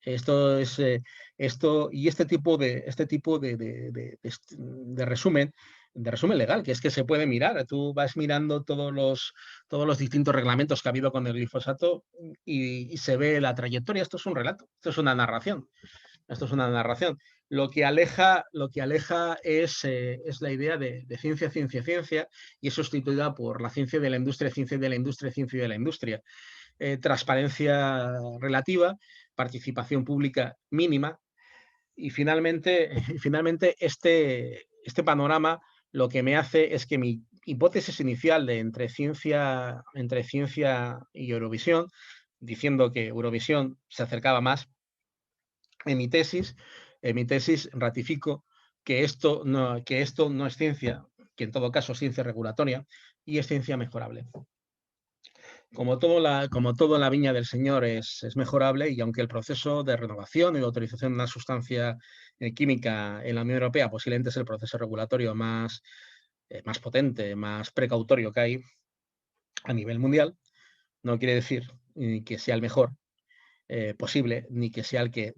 Este tipo de resumen legal, que es que se puede mirar. Tú vas mirando todos los distintos reglamentos que ha habido con el glifosato y se ve la trayectoria. Esto es un relato, esto es una narración. Lo que aleja es la idea de ciencia, y es sustituida por la ciencia de la industria, ciencia de la industria, ciencia de la industria. Transparencia relativa, participación pública mínima, y finalmente este panorama lo que me hace es que mi hipótesis inicial de entre ciencia y Eurovisión, diciendo que Eurovisión se acercaba más, en mi tesis ratifico que esto no es ciencia, que en todo caso es ciencia regulatoria y es ciencia mejorable. Como todo en la viña del Señor es mejorable, y aunque el proceso de renovación y de autorización de una sustancia química en la Unión Europea posiblemente es el proceso regulatorio más potente, más precautorio que hay a nivel mundial, no quiere decir que sea el mejor posible, ni que sea el que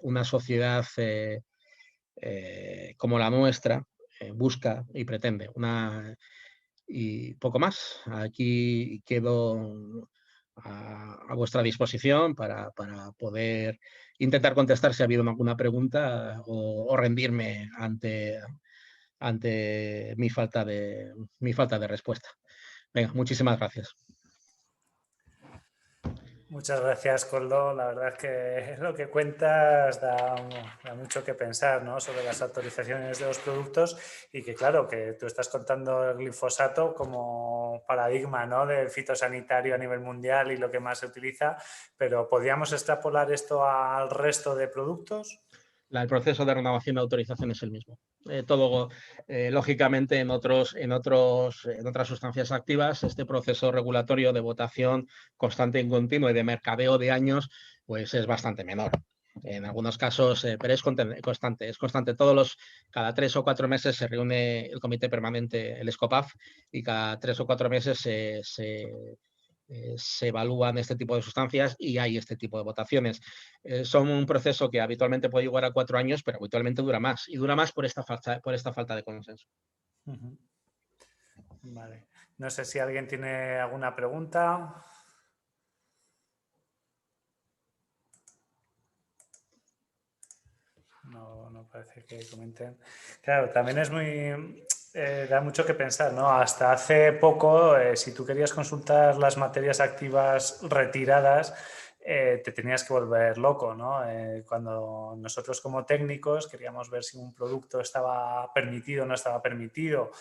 una sociedad como la nuestra busca y pretende. Y poco más. Aquí quedo a vuestra disposición para poder intentar contestar si ha habido alguna pregunta o rendirme ante mi falta de respuesta. Venga, muchísimas gracias. Muchas gracias, Koldo. La verdad es que lo que cuentas da mucho que pensar, ¿no?, sobre las autorizaciones de los productos, y que claro, que tú estás contando el glifosato como paradigma, ¿no?, del fitosanitario a nivel mundial y lo que más se utiliza, pero ¿podríamos extrapolar esto al resto de productos? El proceso de renovación de autorización es el mismo. Todo, lógicamente, en otras sustancias activas, este proceso regulatorio de votación constante y continua y de mercadeo de años, pues es bastante menor. En algunos casos, pero es constante. Cada 3 o 4 meses se reúne el comité permanente, el SCOPAF, y cada 3 o 4 meses se evalúan este tipo de sustancias y hay este tipo de votaciones. Son un proceso que habitualmente puede llegar a 4 años, pero habitualmente dura más. Y dura más por esta falta de consenso. Vale. No sé si alguien tiene alguna pregunta. No parece que comenten. Claro, también es muy... da mucho que pensar, ¿no? Hasta hace poco, si tú querías consultar las materias activas retiradas, te tenías que volver loco, ¿no? Cuando nosotros como técnicos queríamos ver si un producto estaba permitido o no estaba permitido,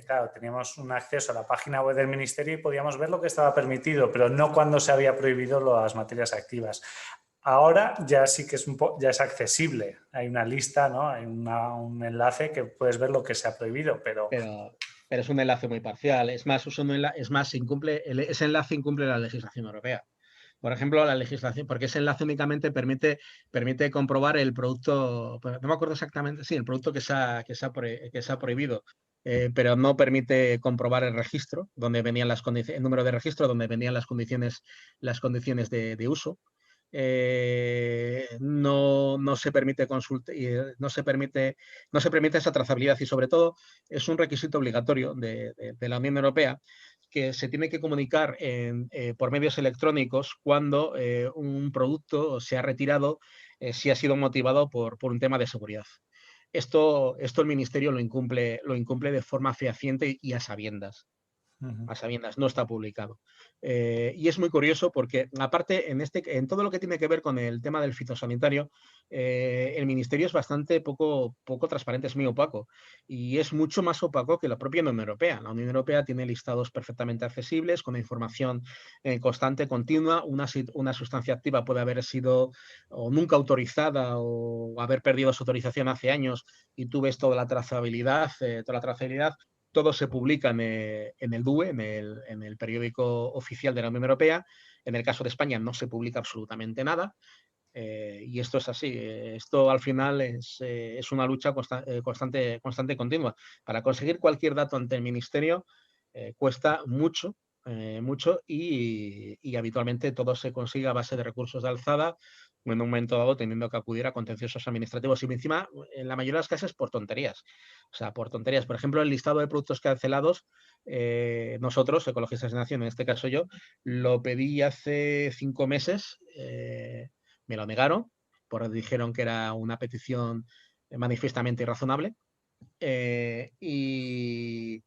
claro, teníamos un acceso a la página web del ministerio y podíamos ver lo que estaba permitido, pero no cuando se había prohibido las materias activas. Ahora ya sí que ya es accesible. Hay una lista, ¿no? Hay un enlace que puedes ver lo que se ha prohibido, pero es un enlace muy parcial. Es más, ese enlace incumple la legislación europea. Por ejemplo, la legislación, porque ese enlace únicamente permite comprobar el producto, no me acuerdo exactamente, sí, el producto que se ha prohibido, pero no permite comprobar el registro, donde venían el número de registro, donde venían las condiciones de uso. No se permite no se permite esa trazabilidad, y sobre todo es un requisito obligatorio de la Unión Europea, que se tiene que comunicar por medios electrónicos cuando un producto se ha retirado, si ha sido motivado por un tema de seguridad. Esto el Ministerio lo incumple de forma fehaciente y a sabiendas. No está publicado. Y es muy curioso porque, aparte, en todo lo que tiene que ver con el tema del fitosanitario, el Ministerio es bastante poco transparente, es muy opaco. Y es mucho más opaco que la propia Unión Europea. La Unión Europea tiene listados perfectamente accesibles, con información constante, continua. Una sustancia activa puede haber sido o nunca autorizada o haber perdido su autorización hace años, y tú ves toda la trazabilidad. Todo se publica en el DUE, en el periódico oficial de la Unión Europea. En el caso de España no se publica absolutamente nada. Y esto es así. Esto al final es una lucha constante y continua. Para conseguir cualquier dato ante el Ministerio cuesta mucho, y habitualmente todo se consigue a base de recursos de alzada, en un momento dado teniendo que acudir a contenciosos administrativos, y encima, en la mayoría de los casos, por tonterías. O sea, por tonterías. Por ejemplo, el listado de productos cancelados, nosotros, Ecologistas de Nación, en este caso yo, lo pedí hace 5 meses. Me lo negaron, dijeron que era una petición manifiestamente irrazonable. Y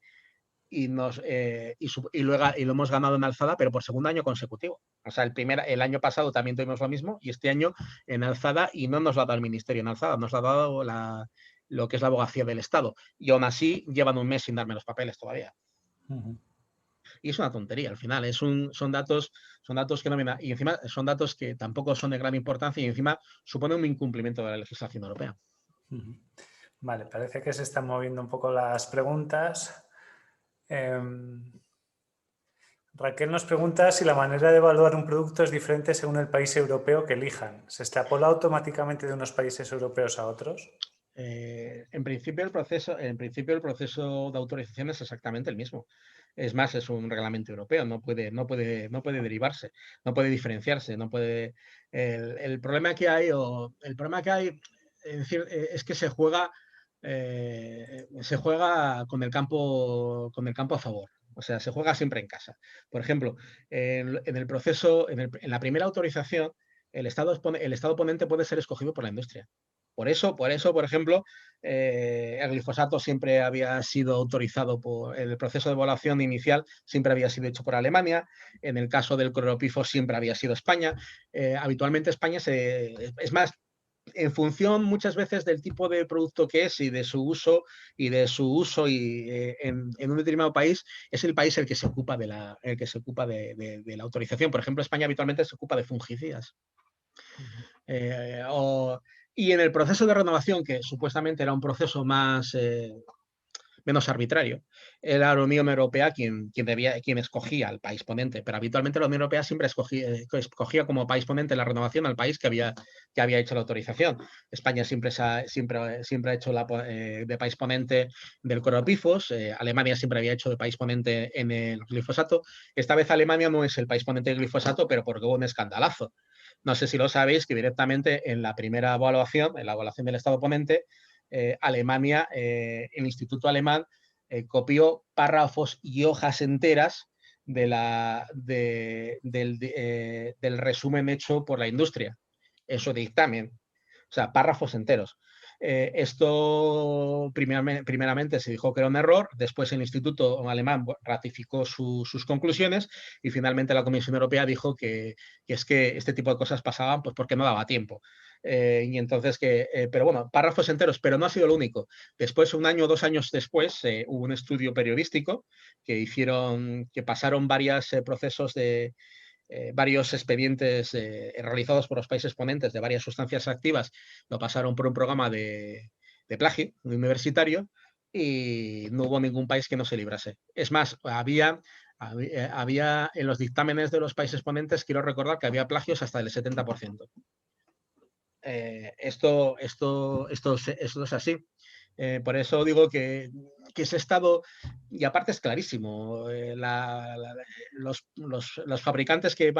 lo hemos ganado en alzada, pero por segundo año consecutivo. O sea, el año pasado también tuvimos lo mismo, y este año en alzada, y no nos lo ha dado el Ministerio en alzada, nos lo ha dado lo que es la abogacía del Estado. Y aún así llevan un mes sin darme los papeles todavía. Y es una tontería al final. Son datos que no vienen. Y encima son datos que tampoco son de gran importancia, y encima suponen un incumplimiento de la legislación europea. Vale, parece que se están moviendo un poco las preguntas. Raquel nos pregunta si la manera de evaluar un producto es diferente según el país europeo que elijan. ¿Se extrapola automáticamente de unos países europeos a otros? En principio el proceso de autorización es exactamente el mismo. Es más, es un reglamento europeo, no puede derivarse, no puede diferenciarse, no puede. El problema que hay, es decir, es que se juega con el campo a favor. O sea, se juega siempre en casa. Por ejemplo, en el proceso, en la primera autorización, el Estado ponente puede ser escogido por la industria. Por eso, por ejemplo, el glifosato siempre había sido autorizado el proceso de evaluación inicial siempre había sido hecho por Alemania. En el caso del cloropifos siempre había sido España. Habitualmente España es más, en función muchas veces del tipo de producto que es y de su uso en un determinado país, es el país el que se ocupa de la autorización. Por ejemplo, España habitualmente se ocupa de fungicidas. Y en el proceso de renovación, que supuestamente era un proceso menos arbitrario, era la Unión Europea quien escogía al país ponente, pero habitualmente la Unión Europea siempre escogía como país ponente la renovación al país que había hecho la autorización. España siempre ha hecho de país ponente del cloropifos, Alemania siempre había hecho de país ponente en el glifosato. Esta vez Alemania no es el país ponente del glifosato, pero porque hubo un escandalazo. No sé si lo sabéis, que directamente en la primera evaluación, en la evaluación del Estado ponente, Alemania, el Instituto Alemán, copió párrafos y hojas enteras del resumen hecho por la industria, eso dictamen, o sea, párrafos enteros. Esto primeramente se dijo que era un error, después el Instituto Alemán ratificó sus conclusiones y finalmente la Comisión Europea dijo que es que este tipo de cosas pasaban pues porque no daba tiempo. Y entonces pero bueno, párrafos enteros, pero no ha sido lo único. Después, 1 año o 2 años después, hubo un estudio periodístico que pasaron varios procesos varios expedientes realizados por los países ponentes de varias sustancias activas, lo pasaron por un programa de plagio universitario y no hubo ningún país que no se librase. Es más, había en los dictámenes de los países ponentes, quiero recordar que había plagios hasta del 70%. Esto es así. Por eso digo que ese estado, y aparte es clarísimo, los fabricantes que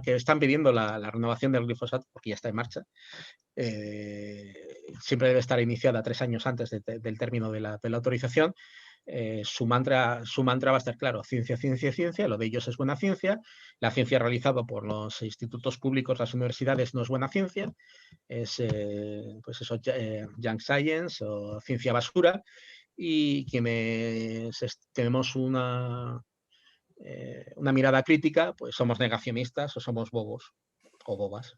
están pidiendo la renovación del glifosato, porque ya está en marcha, siempre debe estar iniciada 3 años antes del término de la autorización. Su mantra va a estar claro: ciencia, ciencia, ciencia. Lo de ellos es buena ciencia. La ciencia realizada por los institutos públicos, las universidades, no es buena ciencia. Es pues eso, junk science o ciencia basura. Y quienes tenemos una mirada crítica, pues somos negacionistas o somos bobos o bobas.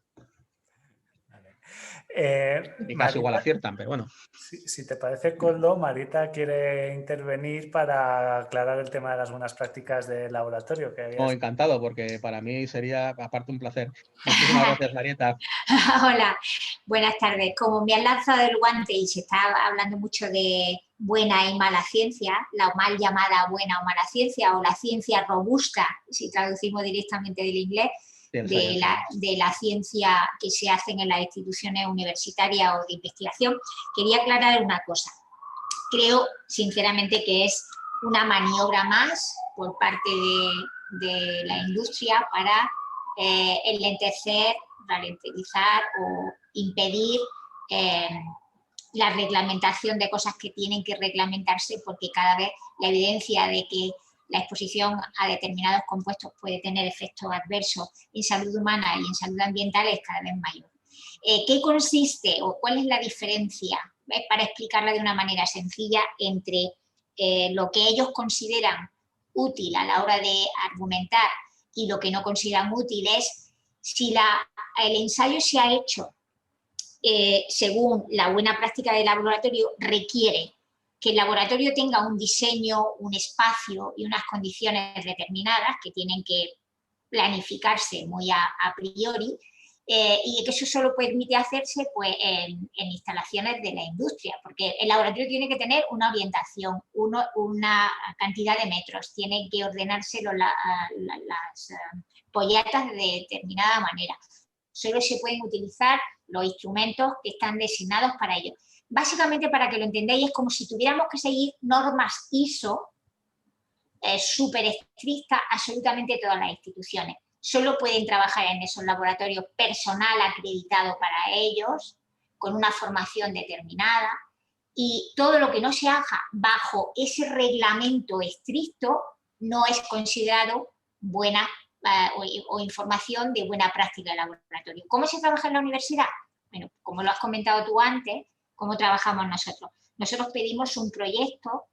En mi caso igual aciertan, pero bueno. Si te parece, Koldo, Marita quiere intervenir para aclarar el tema de las buenas prácticas de laboratorio. Encantado, porque para mí sería, aparte, un placer. Muchísimas gracias, Marieta. Hola, buenas tardes. Como me han lanzado el guante y se está hablando mucho de buena y mala ciencia, la mal llamada buena o mala ciencia, o la ciencia robusta, si traducimos directamente del inglés, de la ciencia que se hacen en las instituciones universitarias o de investigación, quería aclarar una cosa. Creo, sinceramente, que es una maniobra más por parte de la industria para enlentecer, ralentizar o impedir la reglamentación de cosas que tienen que reglamentarse, porque cada vez la evidencia de que la exposición a determinados compuestos puede tener efectos adversos en salud humana y en salud ambiental es cada vez mayor. ¿Qué consiste o cuál es la diferencia, para explicarla de una manera sencilla, entre lo que ellos consideran útil a la hora de argumentar y lo que no consideran útil? Es si el ensayo se ha hecho según la buena práctica del laboratorio, requiere que el laboratorio tenga un diseño, un espacio y unas condiciones determinadas que tienen que planificarse muy a priori, y que eso solo permite hacerse pues, en instalaciones de la industria, porque el laboratorio tiene que tener una orientación, una cantidad de metros, tiene que ordenarse las pollatas de determinada manera. Solo se pueden utilizar los instrumentos que están designados para ello. Básicamente, para que lo entendáis, es como si tuviéramos que seguir normas ISO súper estrictas absolutamente todas las instituciones. Solo pueden trabajar en esos laboratorios personal acreditado para ellos, con una formación determinada, y todo lo que no se haga bajo ese reglamento estricto no es considerado buena o información de buena práctica de laboratorio. ¿Cómo se trabaja en la universidad? Bueno, como lo has comentado tú antes, ¿cómo trabajamos nosotros? Nosotros pedimos un proyecto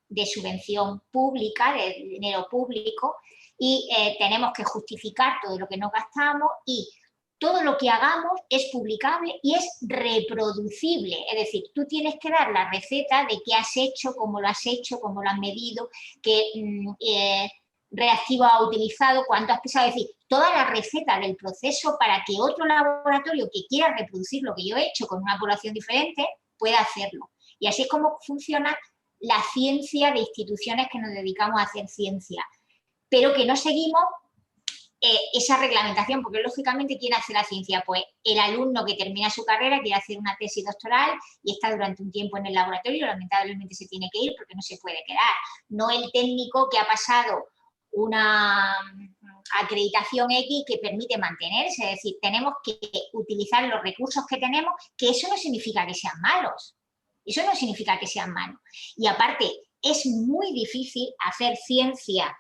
de subvención pública, de dinero público, y tenemos que justificar todo lo que nos gastamos, y todo lo que hagamos es publicable y es reproducible. Es decir, tú tienes que dar la receta de qué has hecho, cómo lo has medido, reactivos has utilizado, cuánto has pesado, es decir, toda la receta del proceso para que otro laboratorio que quiera reproducir lo que yo he hecho con una población diferente pueda hacerlo. Y así es como funciona la ciencia de instituciones que nos dedicamos a hacer ciencia, pero que no seguimos esa reglamentación, porque lógicamente ¿quién hace la ciencia? Pues el alumno que termina su carrera, quiere hacer una tesis doctoral y está durante un tiempo en el laboratorio, lamentablemente se tiene que ir porque no se puede quedar. No el técnico que ha pasado una acreditación X que permite mantenerse, es decir, tenemos que utilizar los recursos que tenemos, que eso no significa que sean malos, eso no significa que sean malos. Y aparte, es muy difícil hacer ciencia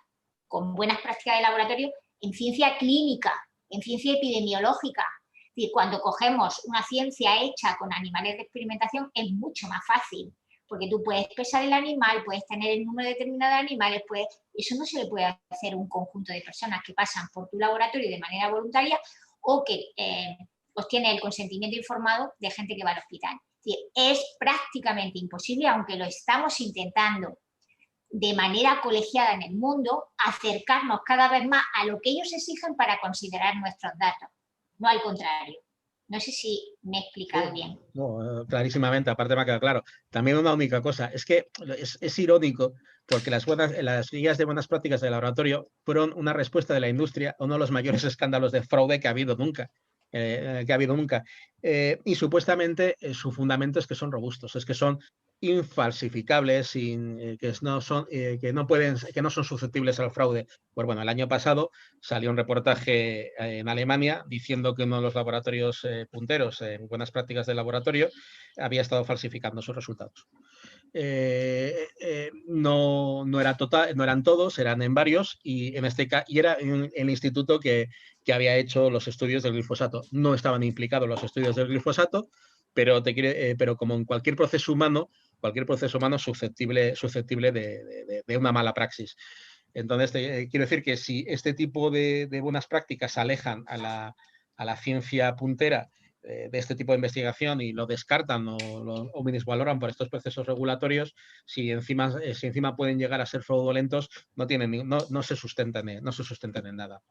con buenas prácticas de laboratorio en ciencia clínica, en ciencia epidemiológica. Es decir, cuando cogemos una ciencia hecha con animales de experimentación es mucho más fácil, porque tú puedes pesar el animal, puedes tener el número determinado de animales, eso no se le puede hacer a un conjunto de personas que pasan por tu laboratorio de manera voluntaria o que obtiene el consentimiento informado de gente que va al hospital. Es decir, es prácticamente imposible, aunque lo estamos intentando de manera colegiada en el mundo, acercarnos cada vez más a lo que ellos exigen para considerar nuestros datos, no al contrario. No sé si me he explicado bien. No, clarísimamente, aparte me ha quedado claro. También una única cosa, es que es irónico porque las guías de buenas prácticas de laboratorio fueron una respuesta de la industria a uno de los mayores escándalos de fraude que ha habido nunca. Y supuestamente su fundamento es que son robustos, es que son infalsificables, que no son susceptibles al fraude. Pues bueno, el año pasado salió un reportaje en Alemania diciendo que uno de los laboratorios punteros en buenas prácticas de laboratorio había estado falsificando sus resultados. No eran todos, eran en varios, y era el instituto que había hecho los estudios del glifosato. No estaban implicados los estudios del glifosato, pero como en cualquier proceso humano es susceptible de una mala praxis. Entonces, quiero decir que si este tipo de buenas prácticas alejan a la ciencia puntera de este tipo de investigación y lo descartan o minusvaloran por estos procesos regulatorios, si encima pueden llegar a ser fraudulentos, no se sustentan en nada.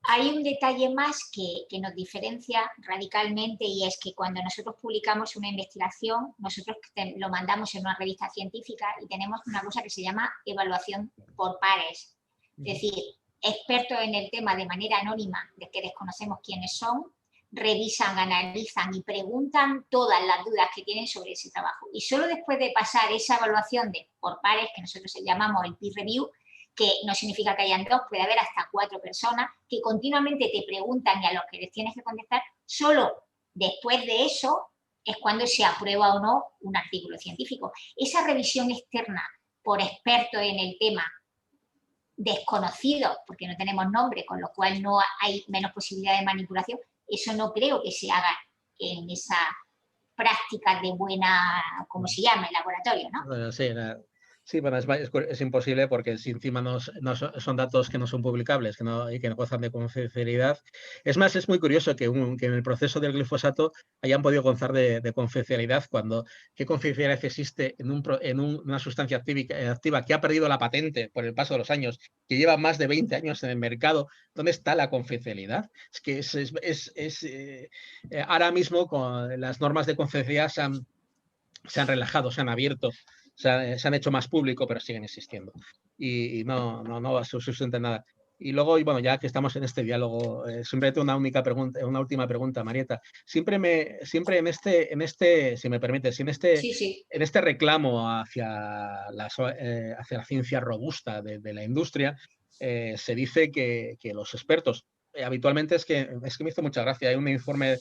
Hay un detalle más que nos diferencia radicalmente, y es que cuando nosotros publicamos una investigación, nosotros lo mandamos en una revista científica y tenemos una cosa que se llama evaluación por pares. Es decir, expertos en el tema de manera anónima, de que desconocemos quiénes son, revisan, analizan y preguntan todas las dudas que tienen sobre ese trabajo. Y solo después de pasar esa evaluación por pares, que nosotros llamamos el peer review, que no significa que hayan 2, puede haber hasta 4 personas que continuamente te preguntan y a los que les tienes que contestar, solo después de eso es cuando se aprueba o no un artículo científico. Esa revisión externa por expertos en el tema, desconocidos, porque no tenemos nombre, con lo cual no hay menos posibilidad de manipulación, eso no creo que se haga en esa práctica de buena, ¿cómo se llama?, el laboratorio, ¿no? Bueno, sí, bueno, es imposible porque si encima son datos que no son publicables y que no gozan de confidencialidad. Es más, es muy curioso que en el proceso del glifosato hayan podido gozar de confidencialidad cuando ¿qué confidencialidad existe en una sustancia activa que ha perdido la patente por el paso de los años, que lleva más de 20 años en el mercado? ¿Dónde está la confidencialidad? Es que ahora mismo con las normas de confidencialidad se han relajado, se han abierto, se han hecho más público, pero siguen existiendo. Y no se sustenta nada. Y luego, bueno, ya que estamos en este diálogo, siempre tengo una última pregunta, Marieta. Siempre en este, si me permites, en este reclamo hacia la ciencia robusta de la industria, se dice que los expertos, habitualmente es que me hizo mucha gracia, hay un informe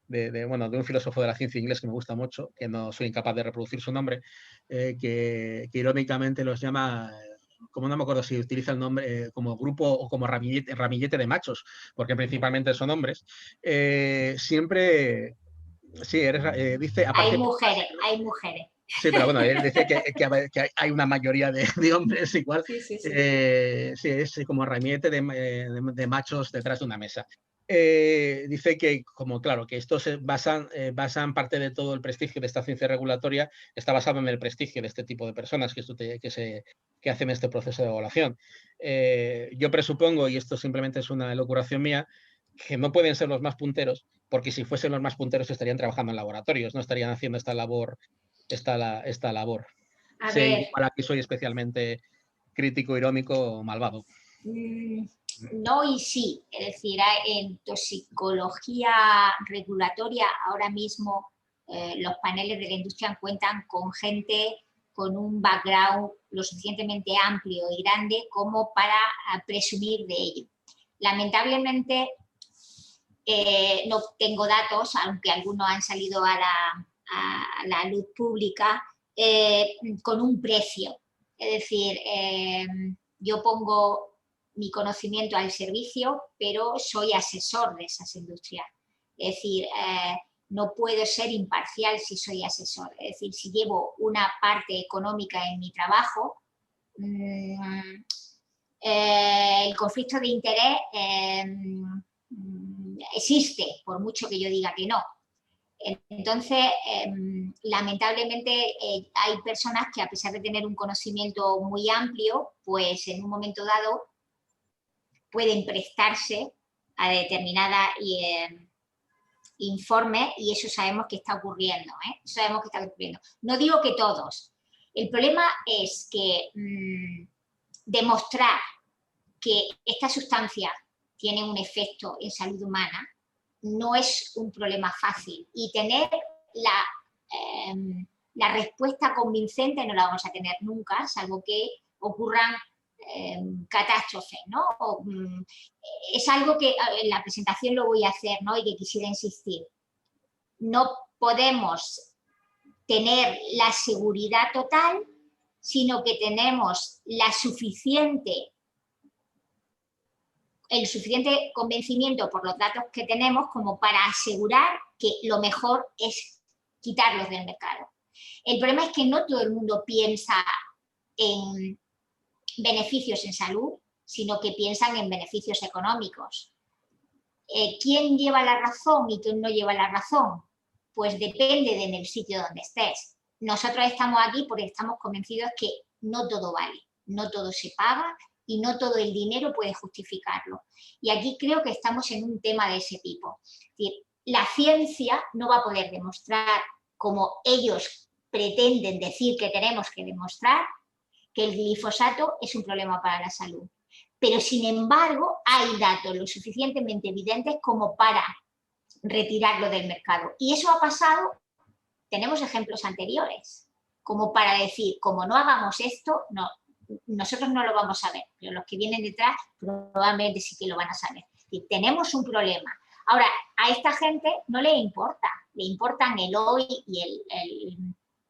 de un filósofo de la ciencia inglés que me gusta mucho, que no soy incapaz de reproducir su nombre, que irónicamente los llama, como no me acuerdo si utiliza el nombre como grupo o como ramillete de machos, porque principalmente son hombres, siempre, sí, dice... Hay mujeres. Sí, pero bueno, él dice que hay una mayoría de hombres igual. Sí. Sí, es como ramillete de machos detrás de una mesa. dice que, como claro, que esto se basan parte de todo el prestigio de esta ciencia regulatoria, está basado en el prestigio de este tipo de personas que hacen este proceso de evaluación. Yo presupongo, y esto simplemente es una elucubración mía, que no pueden ser los más punteros, porque si fuesen los más punteros estarían trabajando en laboratorios, no estarían haciendo esta labor. A Sí, ver, igual aquí soy especialmente crítico, irónico o malvado. no y sí, es decir, en toxicología regulatoria ahora mismo los paneles de la industria cuentan con gente con un background lo suficientemente amplio y grande como para presumir de ello. Lamentablemente no tengo datos, aunque algunos han salido a la luz pública, con un precio. Es decir, yo pongo mi conocimiento al servicio, pero soy asesor de esas industrias. Es decir, no puedo ser imparcial si soy asesor. Es decir, si llevo una parte económica en mi trabajo, el conflicto de interés existe, por mucho que yo diga que no. Entonces, lamentablemente hay personas que a pesar de tener un conocimiento muy amplio, pues en un momento dado pueden prestarse a determinada informes y eso sabemos que está ocurriendo, Eso sabemos que está ocurriendo. No digo que todos. El problema es que demostrar que esta sustancia tiene un efecto en salud humana no es un problema fácil y tener la respuesta convincente no la vamos a tener nunca, salvo que ocurran catástrofes, ¿no? Es algo que en la presentación lo voy a hacer, ¿no? Y que quisiera insistir. No podemos tener la seguridad total, sino que tenemos el suficiente convencimiento por los datos que tenemos como para asegurar que lo mejor es quitarlos del mercado. El problema es que no todo el mundo piensa en beneficios en salud, sino que piensan en beneficios económicos. ¿Quién lleva la razón y quién no lleva la razón? Pues depende del sitio donde estés. Nosotros estamos aquí porque estamos convencidos que no todo vale, no todo se paga y no todo el dinero puede justificarlo. Y aquí creo que estamos en un tema de ese tipo. Es decir, la ciencia no va a poder demostrar, como ellos pretenden decir que tenemos que demostrar, que el glifosato es un problema para la salud. Pero, sin embargo, hay datos lo suficientemente evidentes como para retirarlo del mercado. Y eso ha pasado, tenemos ejemplos anteriores, como para decir, como no hagamos esto, no, nosotros no lo vamos a ver, pero los que vienen detrás probablemente sí que lo van a saber. Y tenemos un problema. Ahora, a esta gente no le importa, le importan el hoy y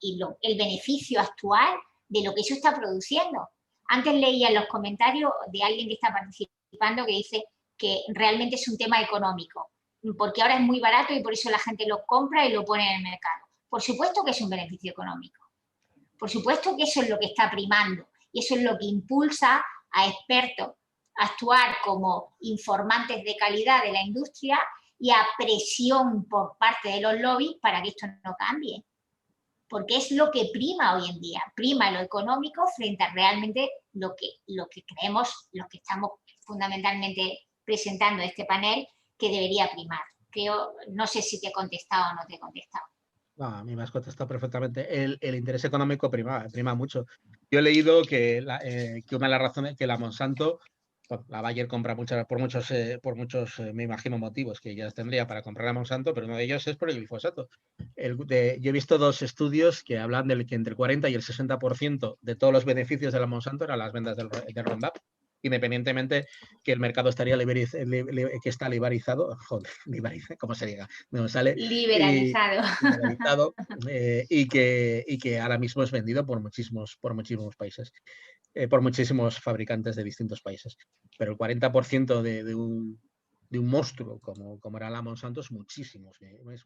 el beneficio actual de lo que eso está produciendo. Antes leía en los comentarios de alguien que está participando que dice que realmente es un tema económico, porque ahora es muy barato y por eso la gente lo compra y lo pone en el mercado. Por supuesto que es un beneficio económico. Por supuesto que eso es lo que está primando y eso es lo que impulsa a expertos a actuar como informantes de calidad de la industria y a presión por parte de los lobbies para que esto no cambie. Porque es lo que prima hoy en día, prima lo económico frente a realmente lo que creemos, los que estamos fundamentalmente presentando este panel, que debería primar. Creo, no sé si te he contestado o no te he contestado. No, a mí me has contestado perfectamente. El interés económico prima mucho. Yo he leído que una de las razones que la Monsanto, la Bayer compra por muchos, me imagino, motivos que ya tendría para comprar a Monsanto, pero uno de ellos es por el glifosato. Yo he visto 2 estudios que hablan de que entre el 40 y el 60% de todos los beneficios de la Monsanto eran las ventas de Roundup, independientemente que el mercado estaría que está liberalizado, ¿cómo se diga? No sale. Liberalizado. Liberalizado y que ahora mismo es vendido por muchísimos países, por muchísimos fabricantes de distintos países. Pero el 40% de un monstruo como era la Monsanto es muchísimos millones.